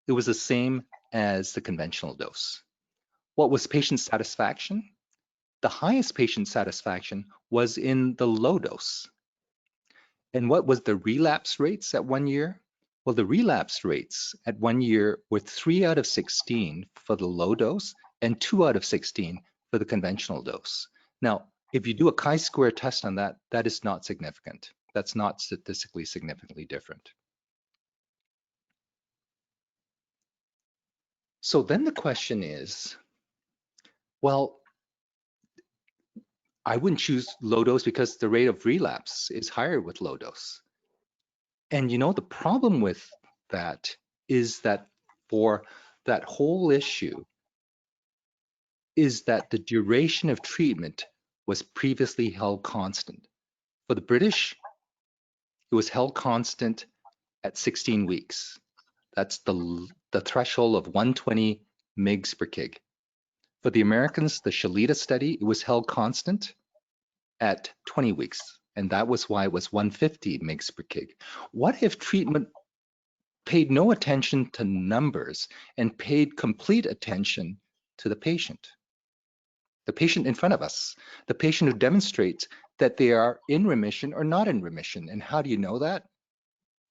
It was the same as the conventional dose. What was patient satisfaction? The highest patient satisfaction was in the low dose. And what was the relapse rates at 1 year? Well, the relapse rates at 1 year were 3 out of 16 for the low dose and 2 out of 16 for the conventional dose. Now, if you do a chi-square test on that, that is not significant. That's not statistically significantly different. So then the question is, well, I wouldn't choose low dose because the rate of relapse is higher with low dose. And you know, the problem with that is that for that whole issue is that the duration of treatment was previously held constant. For the British, it was held constant at 16 weeks. That's the threshold of 120 mg per kg. For the Americans, the Shalita study, it was held constant at 20 weeks, and that was why it was 150 mg per kg. What if treatment paid no attention to numbers and paid complete attention to the patient in front of us, the patient who demonstrates that they are in remission or not in remission? And how do you know that?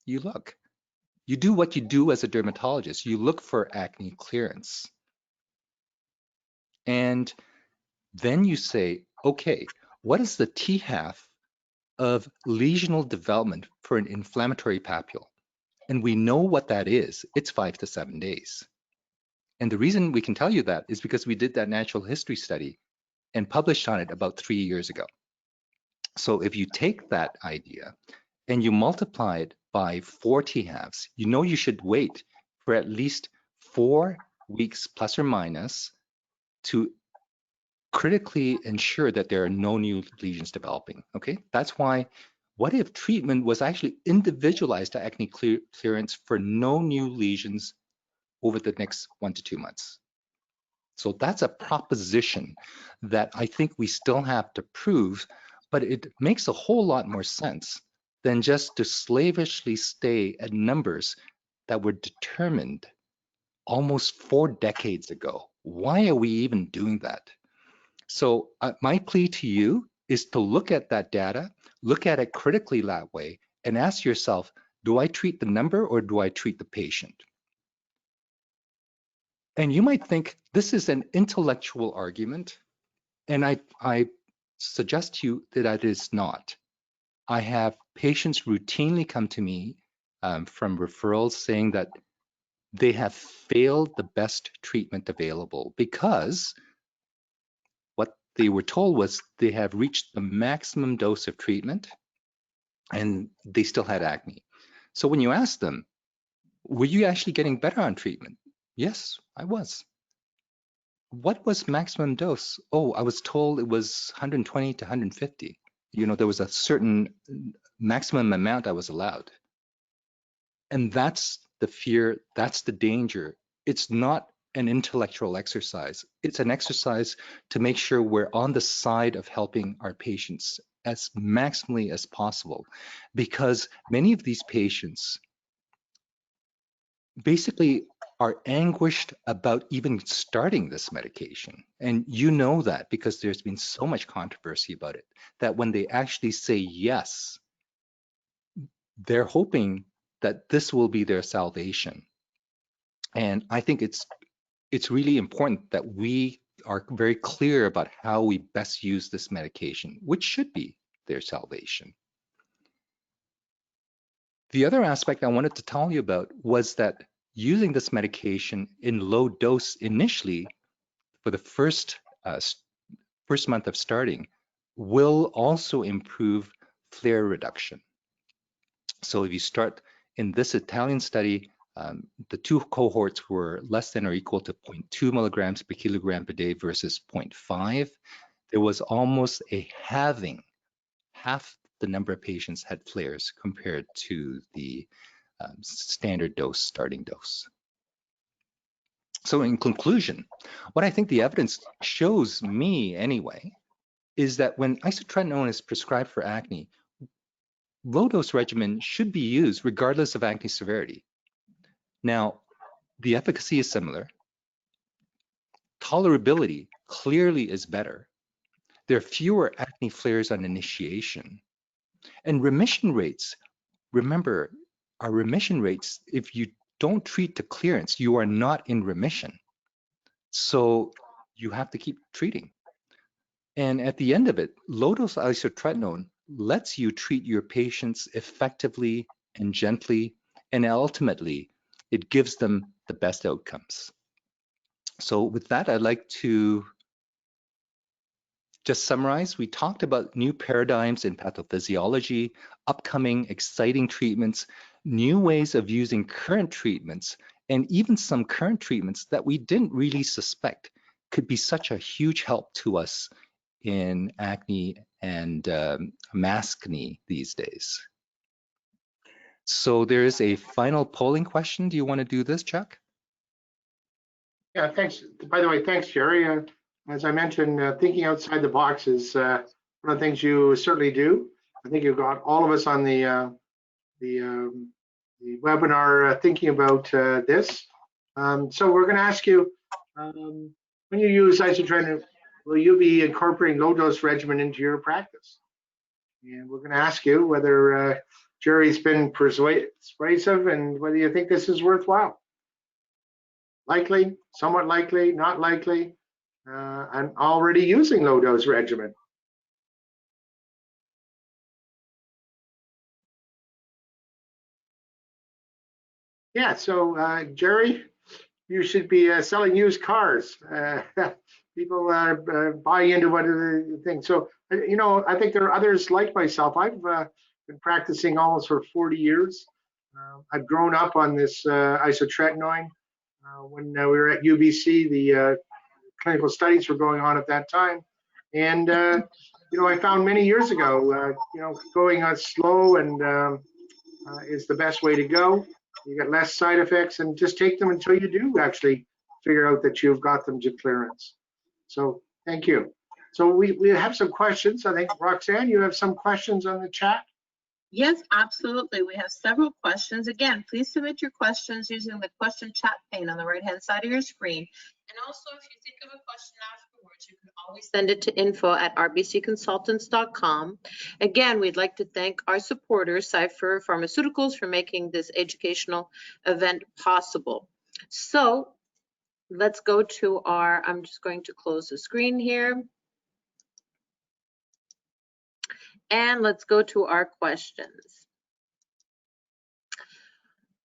You look. You do what you do as a dermatologist. You look for acne clearance. And then you say, okay, what is the T-half of lesional development for an inflammatory papule? And we know what that is. It's 5 to 7 days. And the reason we can tell you that is because we did that natural history study and published on it about 3 years ago. So if you take that idea and you multiply it by 4 T-halves, you know you should wait for at least 4 weeks plus or minus to critically ensure that there are no new lesions developing, okay? That's why what if treatment was actually individualized to acne clearance for no new lesions over the next 1 to 2 months? So that's a proposition that I think we still have to prove, but it makes a whole lot more sense than just to slavishly stay at numbers that were determined almost 4 decades ago. Why are we even doing that? So my plea to you is to look at that data, look at it critically that way, and ask yourself, do I treat the number or do I treat the patient? And you might think this is an intellectual argument, and I suggest to you that it is not. I have patients routinely come to me from referrals saying that they have failed the best treatment available because what they were told was they have reached the maximum dose of treatment and they still had acne. So when you ask them, were you actually getting better on treatment? Yes, I was. What was maximum dose? Oh, I was told it was 120 to 150. You know, there was a certain maximum amount I was allowed. And that's the fear, that's the danger. It's not an intellectual exercise. It's an exercise to make sure we're on the side of helping our patients as maximally as possible, because many of these patients basically are anguished about even starting this medication. And you know that because there's been so much controversy about it, that when they actually say yes, they're hoping that this will be their salvation. And I think it's really important that we are very clear about how we best use this medication, which should be their salvation. The other aspect I wanted to tell you about was that using this medication in low dose initially for the first month of starting will also improve flare reduction. So if you start in this Italian study, the 2 cohorts were less than or equal to 0.2 milligrams per kilogram per day versus 0.5. There was almost a halving. Half the number of patients had flares compared to the standard dose, starting dose. So in conclusion, what I think the evidence shows me anyway, is that when isotretinoin is prescribed for acne, low dose regimen should be used regardless of acne severity. Now, the efficacy is similar. Tolerability clearly is better. There are fewer acne flares on initiation. And remission rates, remember, our remission rates, if you don't treat to clearance, you are not in remission. So you have to keep treating. And at the end of it, low-dose isotretinoin lets you treat your patients effectively and gently, and ultimately, it gives them the best outcomes. So with that, I'd like to just summarize. We talked about new paradigms in pathophysiology, upcoming exciting treatments, new ways of using current treatments, and even some current treatments that we didn't really suspect could be such a huge help to us in acne and maskne these days. So there is a final polling question. Do you want to do this, Chuck? Yeah, thanks. By the way, thanks, Jerry. As I mentioned, thinking outside the box is one of the things you certainly do. I think you've got all of us on the webinar thinking about this. So we're going to ask you, when you use isotretinoin, will you be incorporating low-dose regimen into your practice? And we're going to ask you whether Jerry's been persuasive, and whether you think this is worthwhile. Likely, somewhat likely, not likely, and already using low dose regimen. Yeah, so Jerry, you should be selling used cars. People buy into what the thing. So, I think there are others like myself. I've been practicing almost for 40 years. I've grown up on this isotretinoin. When we were at UBC, the clinical studies were going on at that time. And, I found many years ago, going slow and is the best way to go. You get less side effects, and just take them until you do actually figure out that you've got them to clearance. So thank you. So we have some questions. I think, Roxanne, you have some questions on the chat? Yes, absolutely. We have several questions. Again, please submit your questions using the question chat pane on the right-hand side of your screen. And also, if you think of a question afterwards, you can always send it to info@rbcconsultants.com. Again, we'd like to thank our supporters, Cipher Pharmaceuticals, for making this educational event possible. So let's go to I'm just going to close the screen here. And let's go to our questions.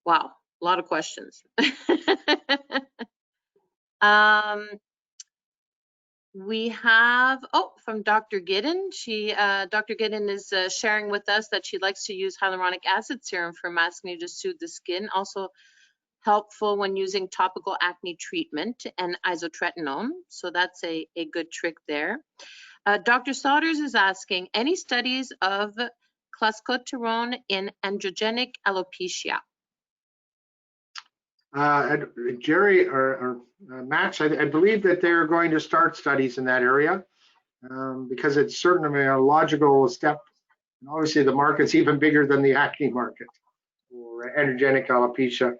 Wow, a lot of questions. We have, from Dr. Giddon. Dr. Giddon is sharing with us that she likes to use hyaluronic acid serum for acne to soothe the skin. Also helpful when using topical acne treatment and isotretinoin. So that's a good trick there. Dr. Souders is asking, any studies of clascoterone in androgenic alopecia? Jerry or Max, I believe that they're going to start studies in that area because it's certainly a logical step. And obviously, the market's even bigger than the acne market or androgenic alopecia.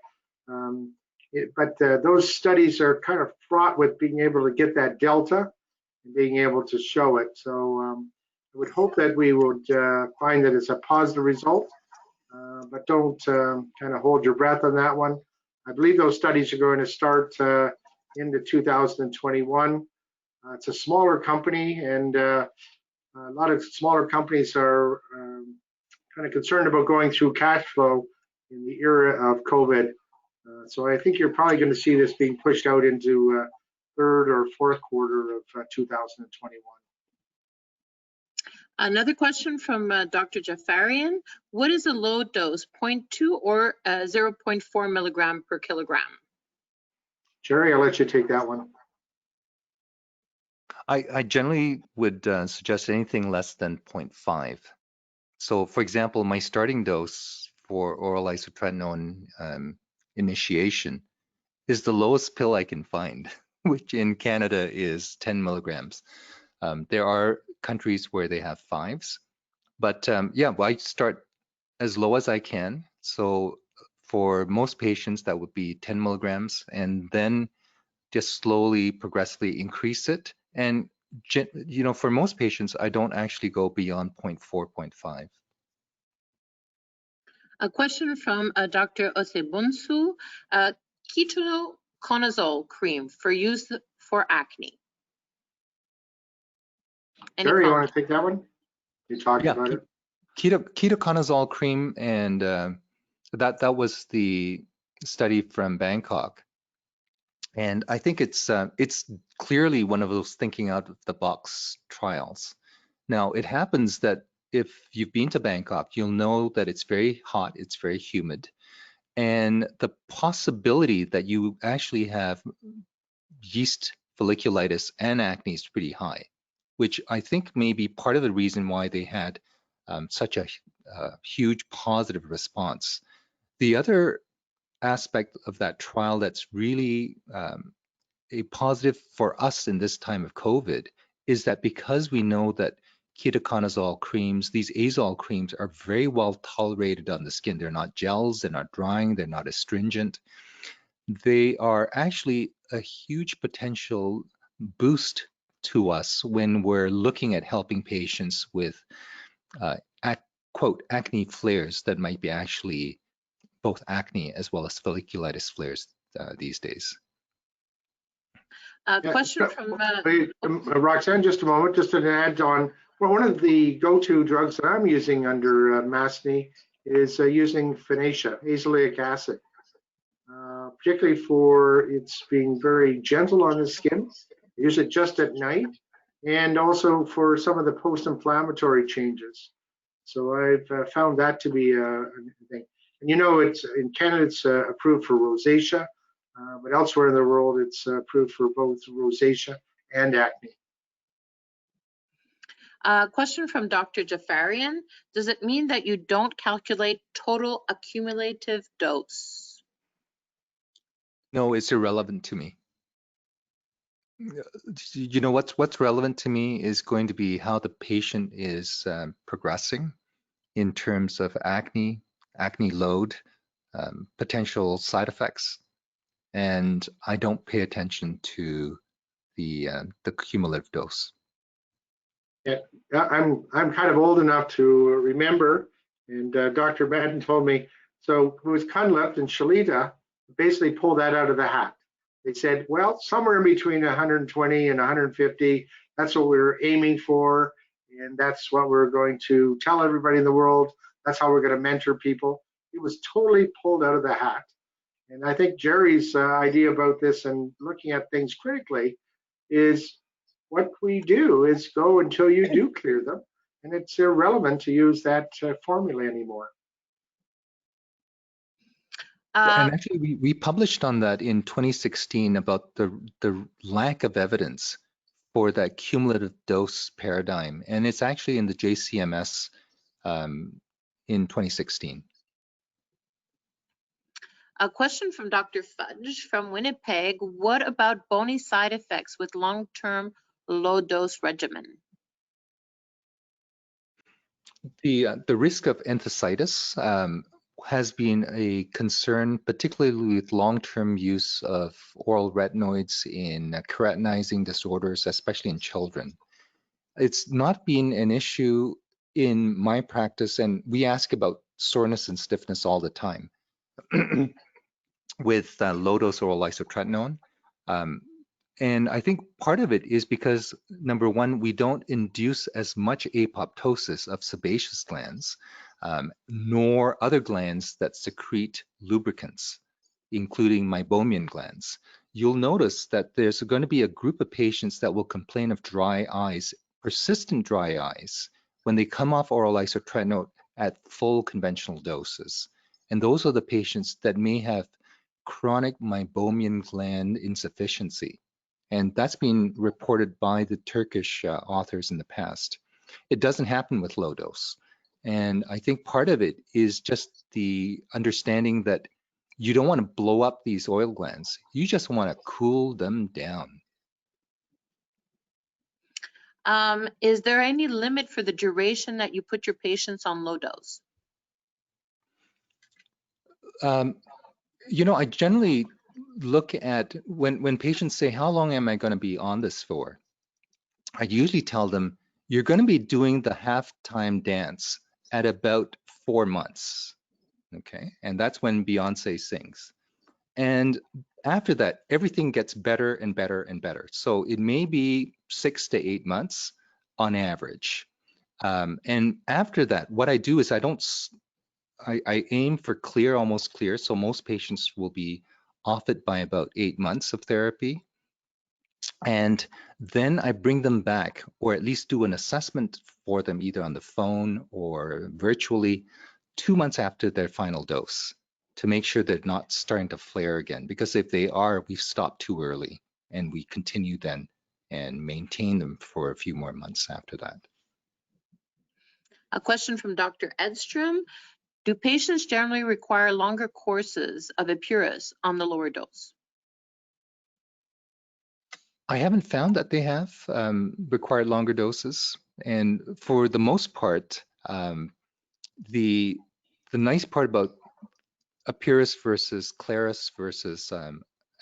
But those studies are kind of fraught with being able to get that delta and being able to show it. So I would hope that we would find that it's a positive result, but don't kind of hold your breath on that one. I believe those studies are going to start into 2021. It's a smaller company, and a lot of smaller companies are kind of concerned about going through cash flow in the era of COVID. So I think you're probably going to see this being pushed out into third or fourth quarter of 2021. Another question from Dr. Jafarian. What is a low dose, 0.2 or 0.4 milligram per kilogram? Jerry, I'll let you take that one. I generally would suggest anything less than 0.5. So for example, my starting dose for oral isotretinoin initiation is the lowest pill I can find, which in Canada is 10 milligrams. There are countries where they have 5s, but yeah, I start as low as I can. So for most patients, that would be 10 milligrams, and then just slowly, progressively increase it. And for most patients, I don't actually go beyond 0.4, 0.5. A question from Dr. Osebunsu. Ketoconazole cream for use for acne. Jerry, you want to take that one? You talked about it. Ketoconazole cream, and that was the study from Bangkok. And I think it's clearly one of those thinking out of the box trials. Now, it happens that if you've been to Bangkok, you'll know that it's very hot, it's very humid, and the possibility that you actually have yeast folliculitis and acne is pretty high, which I think may be part of the reason why they had such a huge positive response. The other aspect of that trial that's really a positive for us in this time of COVID is that because we know that ketoconazole creams, these azole creams, are very well tolerated on the skin. They're not gels, they're not drying, they're not astringent. They are actually a huge potential boost to us when we're looking at helping patients with quote, acne flares that might be actually both acne as well as folliculitis flares these days. Yeah, Question from Roxanne, just a moment, just to add on. Well, one of the go-to drugs that I'm using under acne is using Finacea, azelaic acid, particularly for its being very gentle on the skin. I use it just at night, and also for some of the post-inflammatory changes. So I've found that to be a thing. And you know, it's in Canada, it's approved for rosacea, but elsewhere in the world, it's approved for both rosacea and acne. Question from Dr. Jafarian. Does it mean that you don't calculate total accumulative dose? No, it's irrelevant to me. You know, what's relevant to me is going to be how the patient is progressing in terms of acne load, potential side effects, and I don't pay attention to the cumulative dose. Yeah, I'm kind of old enough to remember, and Dr. Madden told me, so it was Cunliffe and Shalita basically pulled that out of the hat. They said, well, somewhere in between 120 and 150, that's what we're aiming for, and that's what we're going to tell everybody in the world. That's how we're going to mentor people. It was totally pulled out of the hat. And I think Jerry's idea about this and looking at things critically is what we do is go until you do clear them, and it's irrelevant to use that formula anymore. And actually, we published on that in 2016 about the lack of evidence for that cumulative dose paradigm, and it's actually in the JCMS in 2016. A question from Dr. Fudge from Winnipeg. What about bony side effects with long-term low-dose regimen? The risk of enthesitis has been a concern, particularly with long-term use of oral retinoids in keratinizing disorders, especially in children. It's not been an issue in my practice, and we ask about soreness and stiffness all the time with low-dose oral isotretinoin. And I think part of it is because, number one, we don't induce as much apoptosis of sebaceous glands, nor other glands that secrete lubricants, including meibomian glands. You'll notice that there's going to be a group of patients that will complain of dry eyes, persistent dry eyes, when they come off oral isotretinoin at full conventional doses. And those are the patients that may have chronic meibomian gland insufficiency. And that's been reported by the Turkish authors in the past. It doesn't happen with low dose. And I think part of it is just the understanding that you don't want to blow up these oil glands. You just want to cool them down. Is there any limit for the duration that you put your patients on low dose? You know, I generally look at when patients say, how long am I going to be on this for? I usually tell them, you're going to be doing the halftime dance at about 4 months. Okay, and that's when Beyonce sings. And after that, everything gets better and better and better. So it may be 6 to 8 months on average. And after that, what I do is I aim for clear, almost clear. So most patients will be off it by about 8 months of therapy. And then I bring them back, or at least do an assessment for them either on the phone or virtually 2 months after their final dose to make sure they're not starting to flare again. Because if they are, we've stopped too early, and we continue then and maintain them for a few more months after that. A question from Dr. Edstrom. Do patients generally require longer courses of Epuris on the lower dose? I haven't found that they have required longer doses. And for the most part, the nice part about Epuris versus Claris versus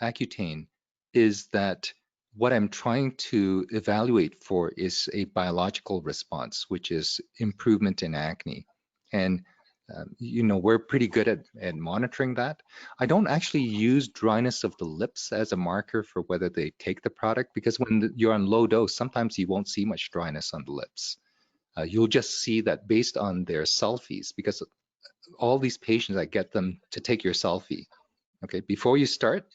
Accutane is that what I'm trying to evaluate for is a biological response, which is improvement in acne. And we're pretty good at monitoring that. I don't actually use dryness of the lips as a marker for whether they take the product, because when you're on low dose, sometimes you won't see much dryness on the lips. You'll just see that based on their selfies, because all these patients, I get them to take your selfie. Okay, before you start,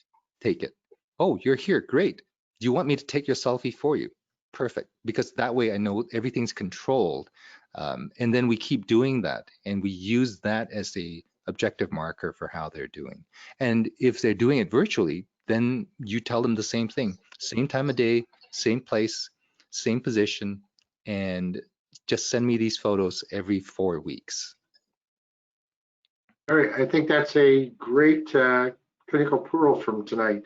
take it. Oh, you're here, great. Do you want me to take your selfie for you? Perfect, because that way I know everything's controlled. And then we keep doing that, and we use that as the objective marker for how they're doing. And if they're doing it virtually, then you tell them the same thing, same time of day, same place, same position, and just send me these photos every 4 weeks. All right, I think that's a great clinical pearl from tonight,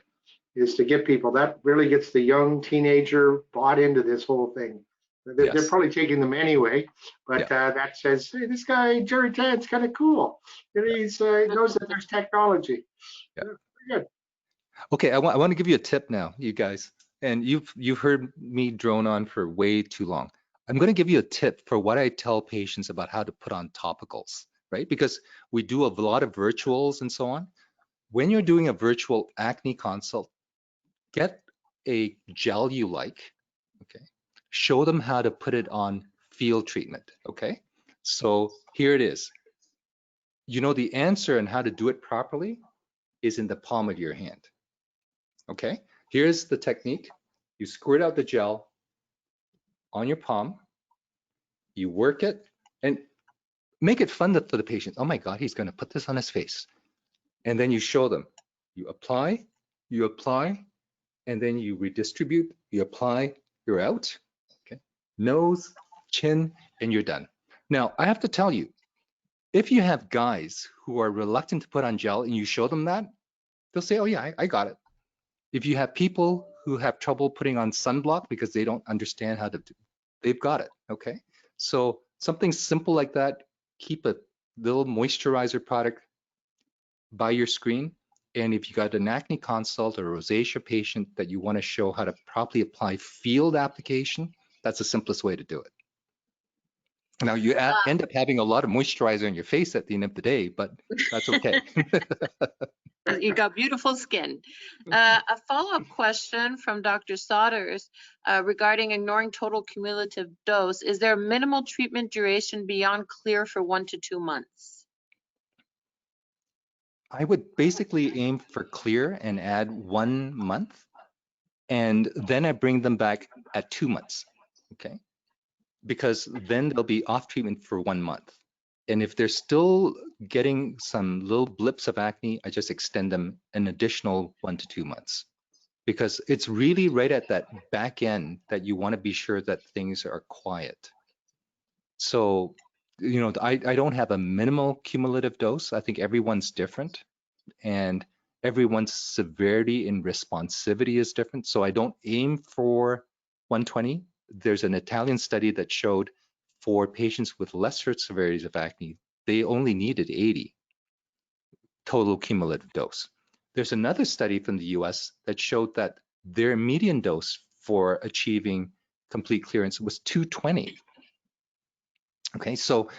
is to get people, that really gets the young teenager bought into this whole thing. They're Yes. probably taking them anyway, but that says, hey, this guy, Jerry Tad's kind of cool. He's knows that there's technology. Yeah. Good. Okay, I want to give you a tip now, you guys. And you've heard me drone on for way too long. I'm going to give you a tip for what I tell patients about how to put on topicals, right? Because we do a lot of virtuals and so on. When you're doing a virtual acne consult, get a gel you like, okay? Show them how to put it on field treatment, okay? So here it is. The answer and how to do it properly is in the palm of your hand. Okay, here's the technique. You squirt out the gel on your palm, you work it, and make it fun for the patient. Oh my God, he's gonna put this on his face. And then you show them. You apply, and then you redistribute, you apply, you're out. Okay, nose, chin, and you're done. Now, I have to tell you, if you have guys who are reluctant to put on gel and you show them that, they'll say, oh yeah, I got it. If you have people who have trouble putting on sunblock because they don't understand how to do, they've got it, okay? So something simple like that, keep a little moisturizer product by your screen. And if you got an acne consult or a rosacea patient that you want to show how to properly apply field application, that's the simplest way to do it. Now you end up having a lot of moisturizer on your face at the end of the day, but that's okay. You got beautiful skin. A follow-up question from Dr. Sodders regarding ignoring total cumulative dose. Is there a minimal treatment duration beyond clear for 1 to 2 months? I would basically aim for clear and add 1 month, and then I bring them back at 2 months, okay? Because then they'll be off treatment for 1 month. And if they're still getting some little blips of acne, I just extend them an additional 1 to 2 months. Because it's really right at that back end that you want to be sure that things are quiet. So, I don't have a minimal cumulative dose. I think everyone's different, and everyone's severity and responsivity is different. So I don't aim for 120. There's an Italian study that showed for patients with lesser severities of acne, they only needed 80 total cumulative dose. There's another study from the US that showed that their median dose for achieving complete clearance was 220. Okay, so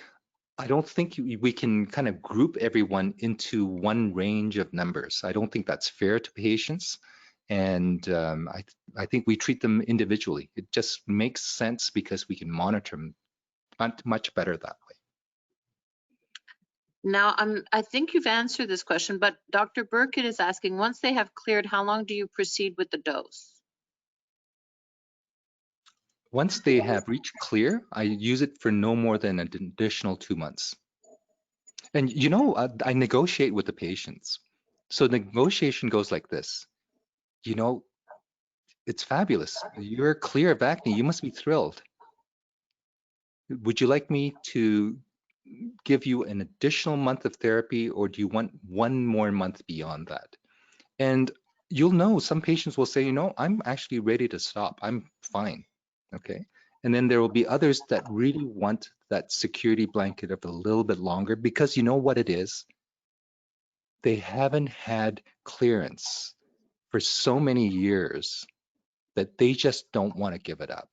I don't think we can kind of group everyone into one range of numbers. I don't think that's fair to patients. And I think we treat them individually. It just makes sense because we can monitor them much better that way. Now, I think you've answered this question, but Dr. Burkett is asking, once they have cleared, how long do you proceed with the dose? Once they have reached clear, I use it for no more than an additional 2 months. And I negotiate with the patients. So the negotiation goes like this. It's fabulous. You're clear of acne. You must be thrilled. Would you like me to give you an additional month of therapy, or do you want 1 more month beyond that? And you'll know some patients will say, I'm actually ready to stop. I'm fine. Okay. And then there will be others that really want that security blanket of a little bit longer, because you know what it is? They haven't had clearance for so many years that they just don't want to give it up.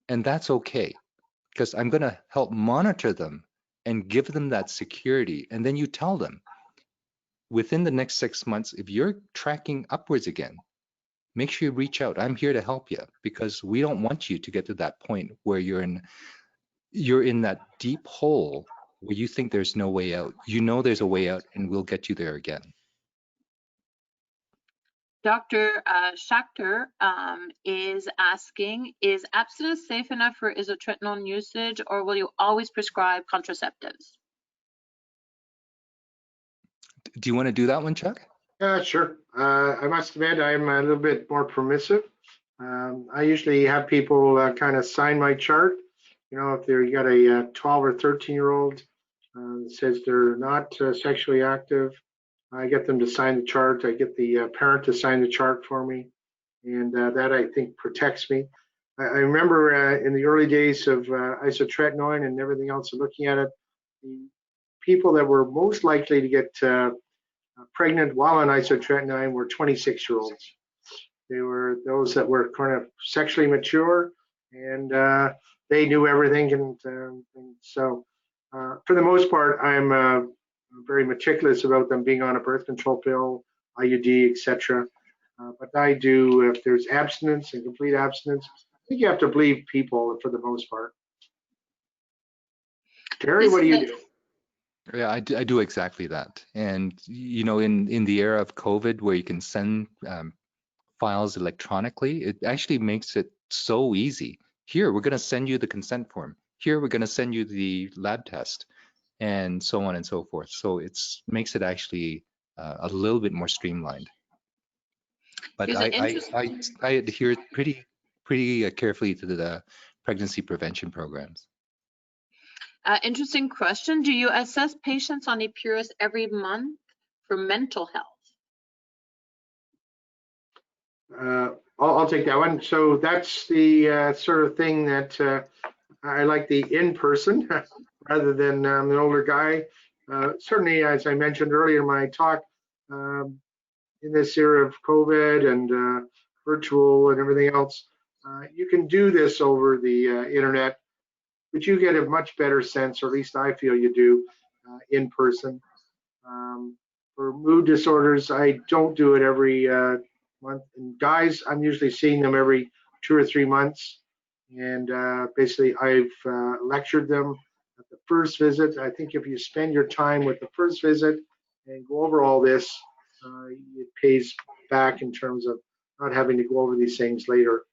And that's okay, because I'm going to help monitor them and give them that security. And then you tell them within the next 6 months, if you're tracking upwards again, make sure you reach out. I'm here to help you, because we don't want you to get to that point where you're in that deep hole where you think there's no way out. You know there's a way out, and we'll get you there again. Dr. Schachter is asking, is abstinence safe enough for isotretinoin usage, or will you always prescribe contraceptives? Do you want to do that one, Chuck? Yeah, sure. I must admit, I'm a little bit more permissive. I usually have people kind of sign my chart. You know, if you got a 12 or 13-year-old that says they're not sexually active, I get them to sign the chart. I get the parent to sign the chart for me, and that, I think, protects me. I remember in the early days of isotretinoin and everything else, looking at it, the people that were most likely to get pregnant while on isotretinoin were 26-year-olds. They were those that were kind of sexually mature, and they knew everything. And so, for the most part, I'm very meticulous about them being on a birth control pill, IUD, etc. But I do, if there's abstinence and complete abstinence, I think you have to believe people for the most part. Terry, what do you do? Yeah, I do exactly that. And you know, in the era of COVID, where you can send files electronically, it actually makes it so easy. Here, we're going to send you the consent form. Here, we're going to send you the lab test, and so on and so forth. So it's makes it actually a little bit more streamlined. But I adhere pretty carefully to the pregnancy prevention programs. Interesting question. Do you assess patients on Epuris every month for mental health? I'll take that one. So that's the sort of thing that I like, the in-person rather than an older guy. Certainly, as I mentioned earlier in my talk, in this era of COVID and virtual and everything else, you can do this over the internet, but you get a much better sense, or at least I feel you do, in person. For mood disorders, I don't do it every month. And guys, I'm usually seeing them every 2 or 3 months. And basically, I've lectured them at the first visit. I think if you spend your time with the first visit and go over all this, it pays back in terms of not having to go over these things later.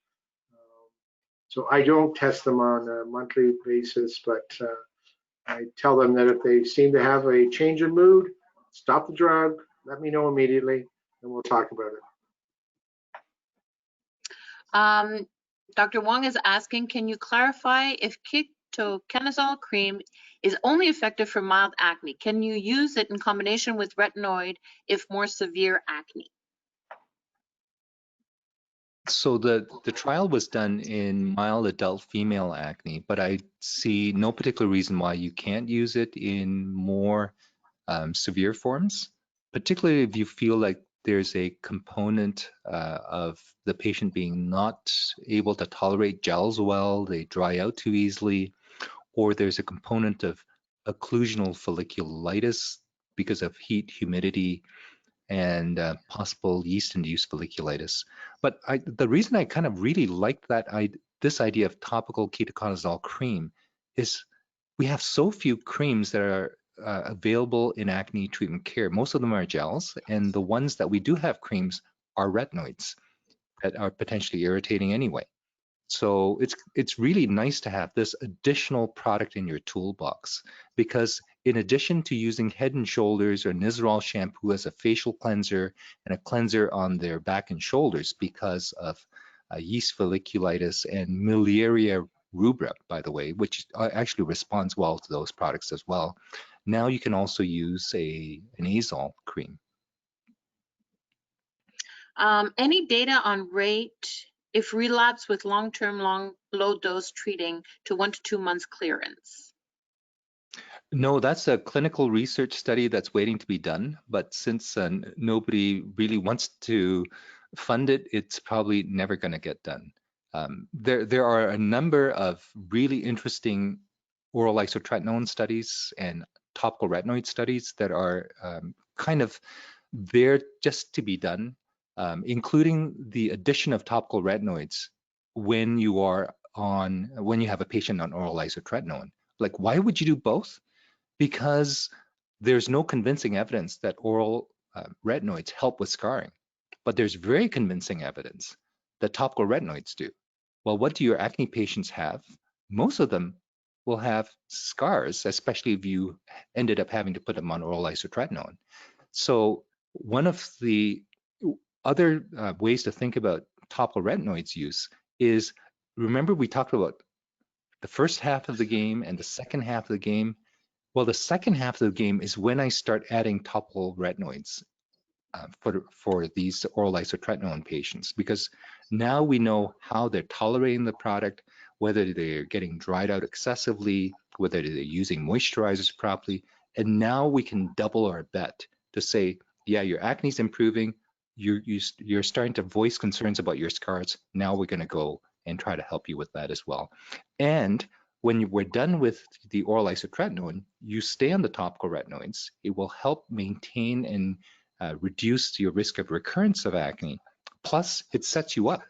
So I don't test them on a monthly basis, but I tell them that if they seem to have a change in mood, stop the drug, let me know immediately, and we'll talk about it. Dr. Wong is asking, can you clarify if ketoconazole cream is only effective for mild acne? Can you use it in combination with retinoid if more severe acne? So the trial was done in mild adult female acne, but I see no particular reason why you can't use it in more severe forms, particularly if you feel like there's a component of the patient being not able to tolerate gels well, they dry out too easily, or there's a component of occlusional folliculitis because of heat, humidity, and possible yeast-induced folliculitis. But the reason I kind of really like this idea of topical ketoconazole cream is we have so few creams that are available in acne treatment care. Most of them are gels, and the ones that we do have creams are retinoids that are potentially irritating anyway. So it's really nice to have this additional product in your toolbox, because in addition to using Head and Shoulders or Nizoral shampoo as a facial cleanser and a cleanser on their back and shoulders because of yeast folliculitis and Miliaria rubra, by the way, which actually responds well to those products as well. Now you can also use an azole cream. Any data on rate if relapse with long-term low dose treating to 1 to 2 months clearance? No, that's a clinical research study that's waiting to be done. But since nobody really wants to fund it, it's probably never going to get done. There are a number of really interesting oral isotretinoin studies and topical retinoid studies that are kind of there just to be done, including the addition of topical retinoids when you have a patient on oral isotretinoin. Like, why would you do both? Because there's no convincing evidence that oral retinoids help with scarring, but there's very convincing evidence that topical retinoids do. Well, what do your acne patients have? Most of them will have scars, especially if you ended up having to put them on oral isotretinoin. So one of the other ways to think about topical retinoids use is, remember we talked about the first half of the game and the second half of the game. Well, the second half of the game is when I start adding topical retinoids for these oral isotretinoin patients, because now we know how they're tolerating the product, whether they're getting dried out excessively, whether they're using moisturizers properly, and now we can double our bet to say, yeah, your acne's improving, you're starting to voice concerns about your scars. Now we're going to go and try to help you with that as well. And when we're done with the oral isotretinoin, you stay on the topical retinoids. It will help maintain and reduce your risk of recurrence of acne. Plus, it sets you up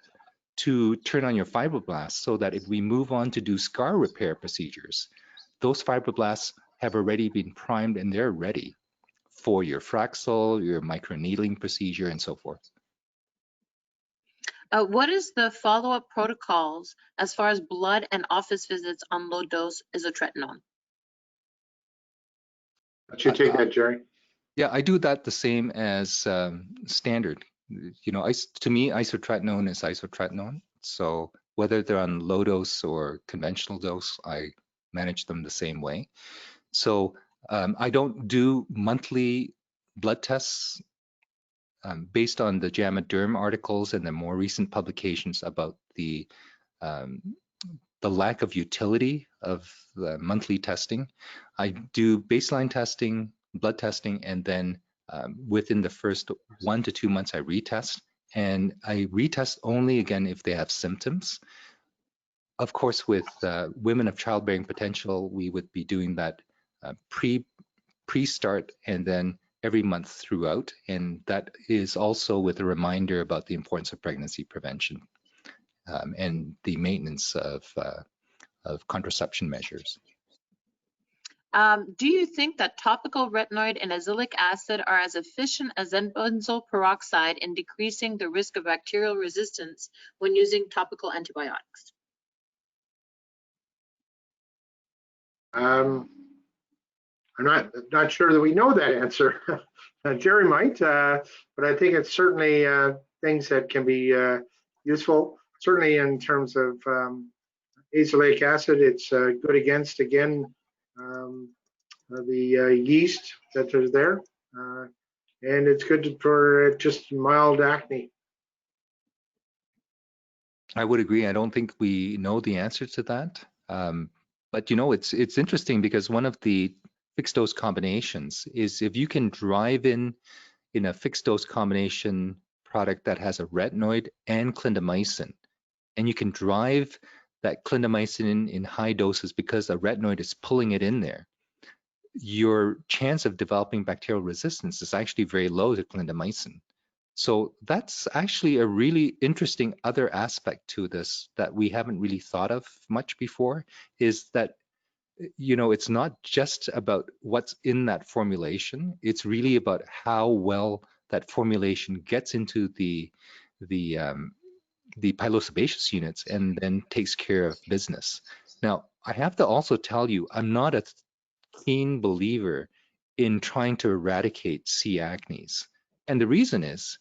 to turn on your fibroblasts so that if we move on to do scar repair procedures, those fibroblasts have already been primed and they're ready for your Fraxel, your microneedling procedure, and so forth. What is the follow-up protocols as far as blood and office visits on low-dose isotretinoin? I should take that, Jerry. Yeah, I do that the same as standard. You know, to me, isotretinoin is isotretinoin. So whether they're on low dose or conventional dose, I manage them the same way. So I don't do monthly blood tests based on the JAMA Derm articles and the more recent publications about the lack of utility of the monthly testing. I do baseline testing, blood testing, and then within the first 1 to 2 months, I retest. And I retest only again if they have symptoms. Of course, with women of childbearing potential, we would be doing that pre-start and then every month throughout. And that is also with a reminder about the importance of pregnancy prevention and the maintenance of contraception measures. Do you think that topical retinoid and azelaic acid are as efficient as benzoyl peroxide in decreasing the risk of bacterial resistance when using topical antibiotics? I'm not sure that we know that answer. Jerry might, but I think it's certainly things that can be useful. Certainly in terms of azelaic acid, it's good against, again, the yeast that is there, and it's good for just mild acne. I would agree. I don't think we know the answer to that. But you know, it's interesting because one of the fixed dose combinations is if you can drive in a fixed dose combination product that has a retinoid and clindamycin, and you can drive that clindamycin in high doses because a retinoid is pulling it in there, your chance of developing bacterial resistance is actually very low to clindamycin. So that's actually a really interesting other aspect to this that we haven't really thought of much before, is that, you know, it's not just about what's in that formulation. It's really about how well that formulation gets into the pilosebaceous units and then takes care of business. Now, I have to also tell you, I'm not a keen believer in trying to eradicate C. acnes. And the reason is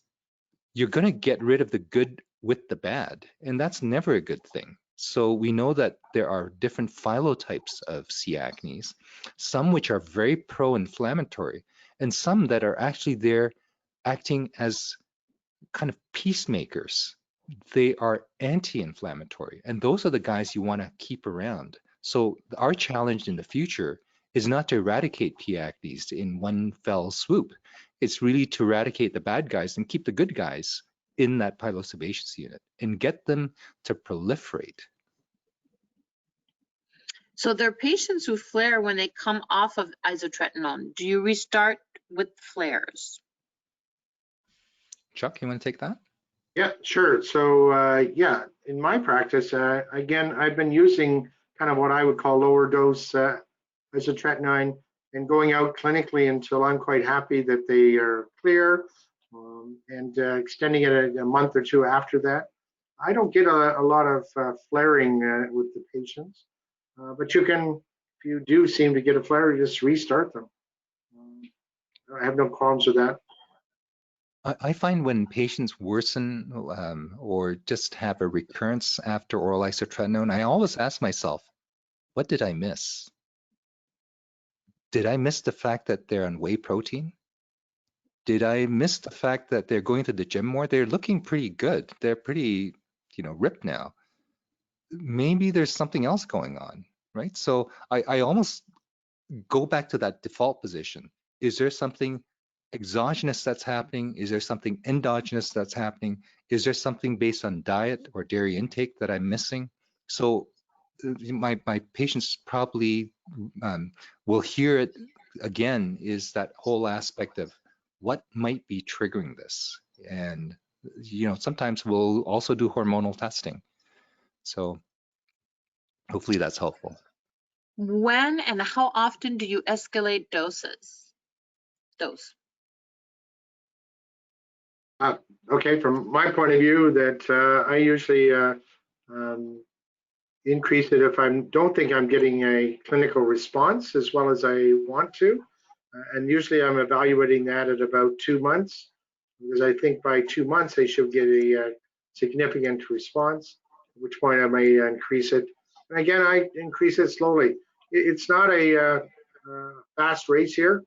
you're going to get rid of the good with the bad, and that's never a good thing. So we know that there are different phyllotypes of C. acnes, some which are very pro-inflammatory, and some that are actually there acting as kind of peacemakers. They are anti-inflammatory, and those are the guys you want to keep around. So our challenge in the future is not to eradicate P. acnes in one fell swoop. It's really to eradicate the bad guys and keep the good guys in that pilosebaceous unit and get them to proliferate. So there are patients who flare when they come off of isotretinoin. Do you restart with flares? Chuck, you want to take that? Yeah, sure. So yeah, in my practice, again, I've been using kind of what I would call lower dose isotretinoin and going out clinically until I'm quite happy that they are clear, and extending it a month or two after that. I don't get a lot of flaring with the patients, but you can, if you do seem to get a flare, you just restart them. I have no problems with that. I find when patients worsen or just have a recurrence after oral isotretinoin, I always ask myself, what did I miss? Did I miss the fact that they're on whey protein? Did I miss the fact that they're going to the gym more? They're looking pretty good. They're pretty, ripped now. Maybe there's something else going on, right? So I almost go back to that default position. Is there something exogenous that's happening? Is there something endogenous that's happening? Is there something based on diet or dairy intake that I'm missing? So my patients probably will hear it again, is that whole aspect of what might be triggering this. And, sometimes we'll also do hormonal testing. So hopefully that's helpful. When and how often do you escalate doses? Okay, from my point of view, that I usually um, increase it if I don't think I'm getting a clinical response as well as I want to. And usually I'm evaluating that at about 2 months, because I think by 2 months they should get a significant response, at which point I may increase it. And again, I increase it slowly. It's not a fast race here.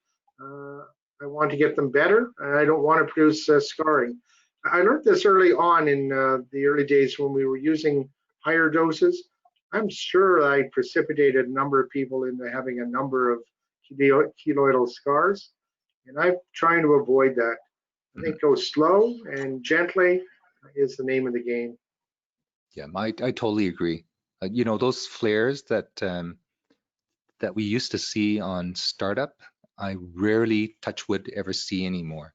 I want to get them better, and I don't want to produce scarring. I learned this early on in the early days when we were using higher doses. I'm sure I precipitated a number of people into having a number of keloidal scars, and I'm trying to avoid that. I think go slow and gently is the name of the game. Yeah, I totally agree. Those flares that that we used to see on startup, I rarely, touch wood, ever see anymore.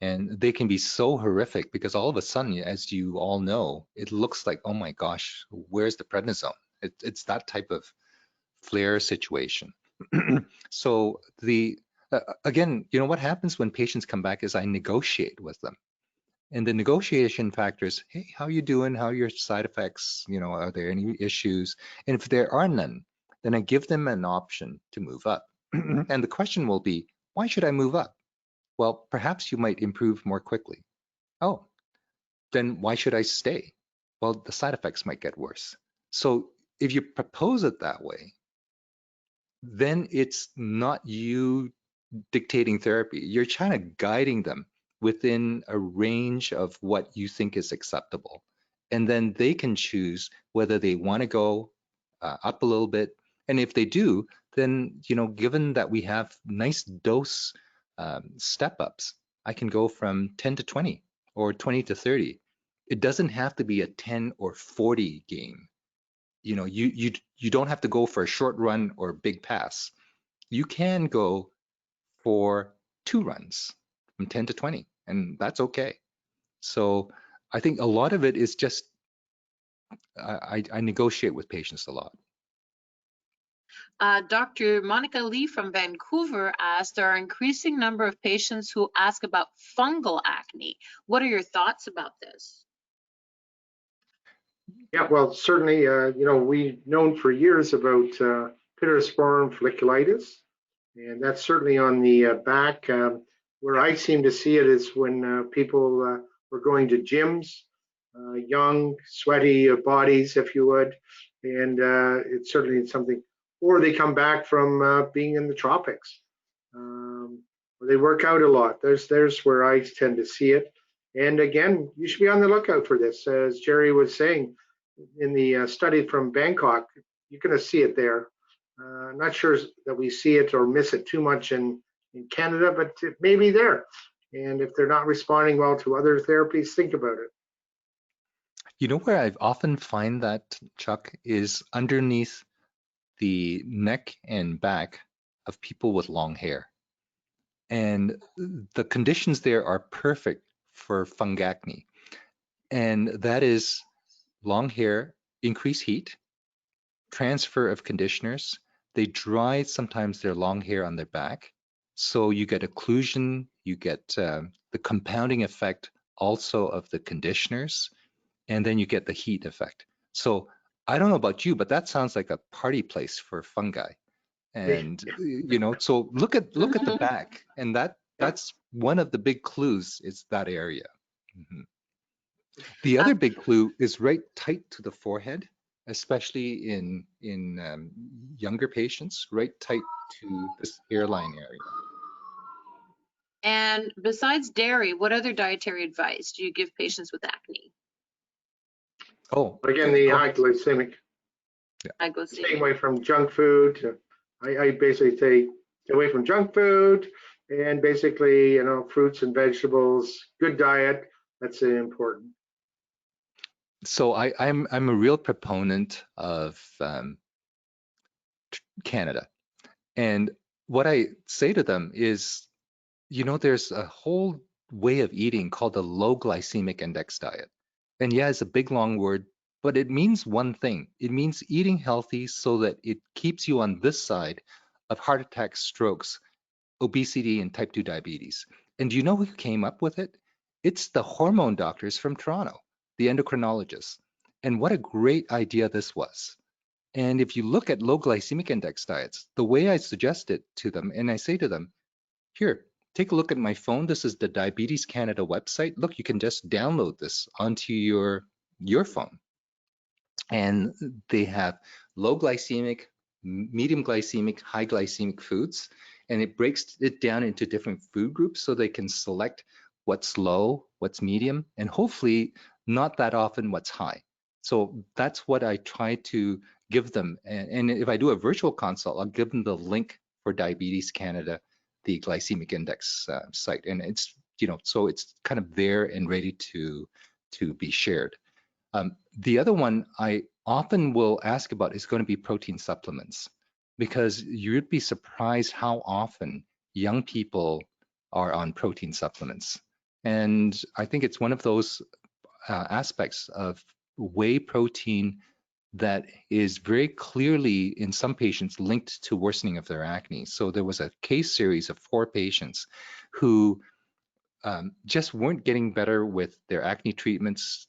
And they can be so horrific because all of a sudden, as you all know, it looks like, oh my gosh, where's the prednisone? It's that type of flare situation. So again, what happens when patients come back is I negotiate with them. And the negotiation factor is, hey, how are you doing? How are your side effects? Are there any issues? And if there are none, then I give them an option to move up. And the question will be, why should I move up? Well, perhaps you might improve more quickly. Oh, then why should I stay? Well, the side effects might get worse. So if you propose it that way, then it's not you dictating therapy. You're kind of guiding them within a range of what you think is acceptable. And then they can choose whether they want to go up a little bit. And if they do, then, given that we have nice dose step ups, I can go from 10 to 20 or 20 to 30. It doesn't have to be a 10 or 40 game. You don't have to go for a short run or a big pass. You can go for 2 runs from 10 to 20, and that's okay. So I think a lot of it is just I negotiate with patients a lot. Dr. Monica Lee from Vancouver asked, there are increasing number of patients who ask about fungal acne. What are your thoughts about this? Yeah, well, certainly, we've known for years about pityrisporum folliculitis, and that's certainly on the back. Where I seem to see it is when people were going to gyms, young, sweaty bodies, if you would, and it's certainly something, or they come back from being in the tropics, or they work out a lot. There's where I tend to see it. And again, you should be on the lookout for this. As Jerry was saying, in the study from Bangkok, you're going to see it there. Not sure that we see it or miss it too much in Canada, but it may be there. And if they're not responding well to other therapies, think about it. Where I've often find that, Chuck, is underneath the neck and back of people with long hair. And the conditions there are perfect for fungacne. And that is long hair, increased heat, transfer of conditioners. They dry sometimes their long hair on their back. So you get occlusion, you get the compounding effect also of the conditioners, and then you get the heat effect. So I don't know about you, but that sounds like a party place for fungi. And so look at the back, and that's one of the big clues is that area. Mhm. The other big clue is right tight to the forehead, especially in younger patients, right tight to this hairline area. And besides dairy, what other dietary advice do you give patients with acne? Oh, Again, the high glycemic, I go stay see. away from junk food. I basically say stay away from junk food and basically, fruits and vegetables, good diet. That's important. So I'm a real proponent of Canada, and what I say to them is, there's a whole way of eating called the low glycemic index diet. And yeah, it's a big long word, but it means one thing. It means eating healthy so that it keeps you on this side of heart attacks, strokes, obesity, and type 2 diabetes. And do you know who came up with it? It's the hormone doctors from Toronto, the endocrinologists. And what a great idea this was. And if you look at low glycemic index diets, the way I suggest it to them, and I say to them, here, take a look at my phone. This is the Diabetes Canada website. Look, you can just download this onto your phone. And they have low glycemic, medium glycemic, high glycemic foods. And it breaks it down into different food groups so they can select what's low, what's medium, and hopefully not that often what's high. So that's what I try to give them. And if I do a virtual consult, I'll give them the link for Diabetes Canada, the glycemic index site. And it's, so it's kind of there and ready to be shared. The other one I often will ask about is going to be protein supplements, because you'd be surprised how often young people are on protein supplements. And I think it's one of those aspects of whey protein that is very clearly in some patients linked to worsening of their acne. So there was a case series of 4 patients who just weren't getting better with their acne treatments.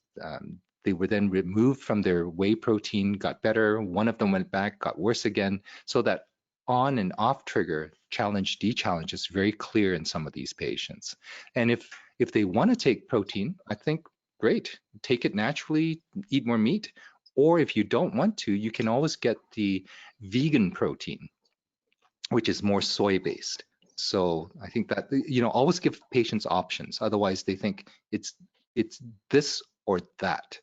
They were then removed from their whey protein, got better. One of them went back, got worse again. So that on and off trigger, challenge, de-challenge is very clear in some of these patients. And if they want to take protein, I think great, take it naturally, eat more meat. Or if you don't want to, you can always get the vegan protein, which is more soy-based. So I think that, always give patients options. Otherwise, they think it's this or that.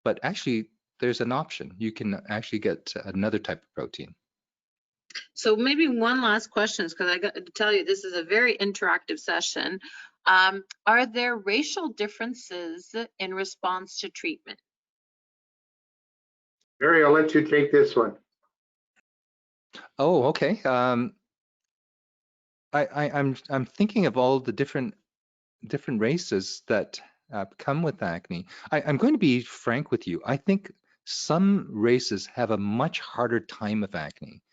But actually, there's an option. You can actually get another type of protein. So maybe one last question, because I got to tell you, this is a very interactive session. Are there racial differences in response to treatment? Barry, I'll let you take this one. Oh, okay. I'm thinking of all the different races that come with acne. I'm going to be frank with you. I think some races have a much harder time of acne,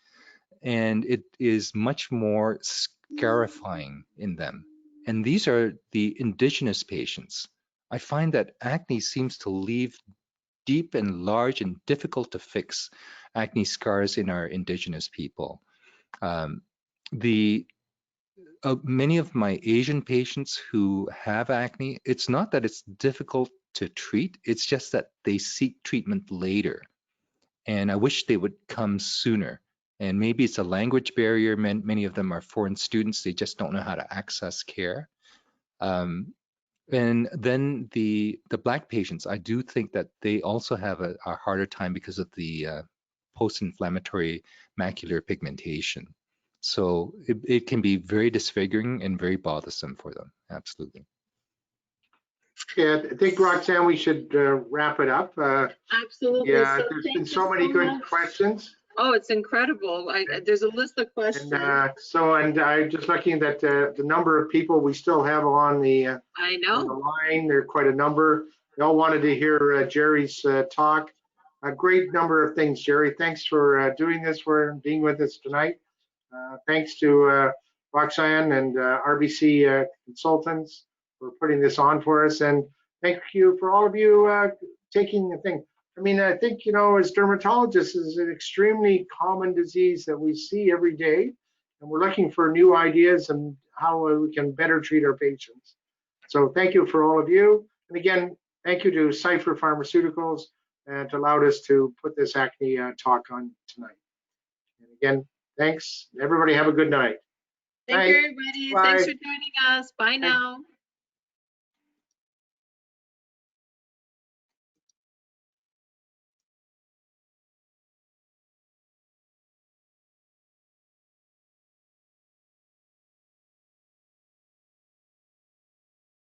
and it is much more scarifying in them. And these are the indigenous patients. I find that acne seems to leave deep and large and difficult to fix acne scars in our indigenous people. Um, the Many of my Asian patients who have acne, it's not that it's difficult to treat, it's just that they seek treatment later. And I wish they would come sooner. And maybe it's a language barrier. Many of them are foreign students. They just don't know how to access care. And then the Black patients, I do think that they also have a harder time because of the post-inflammatory macular pigmentation. So it can be very disfiguring and very bothersome for them. Absolutely. Yeah, I think, Roxanne, we should wrap it up. Absolutely. Yeah, So there's thank been you so many good much. questions. Oh, it's incredible. There's a list of questions. And I'm just looking at the number of people we still have on the I on the know. line. There are quite a number. They all wanted to hear Jerry's talk. A great number of things, Jerry. Thanks for doing this, for being with us tonight. Thanks to Roxanne and RBC Consultants for putting this on for us. And thank you for all of you taking the thing. I mean, I think, you know, as dermatologists, is an extremely common disease that we see every day. And we're looking for new ideas and how we can better treat our patients. So thank you for all of you. And again, thank you to Cipher Pharmaceuticals and allowed us to put this acne talk on tonight. And again, thanks. Everybody have a good night. Thank Bye. you, everybody. Bye. Thanks for joining us. Bye now.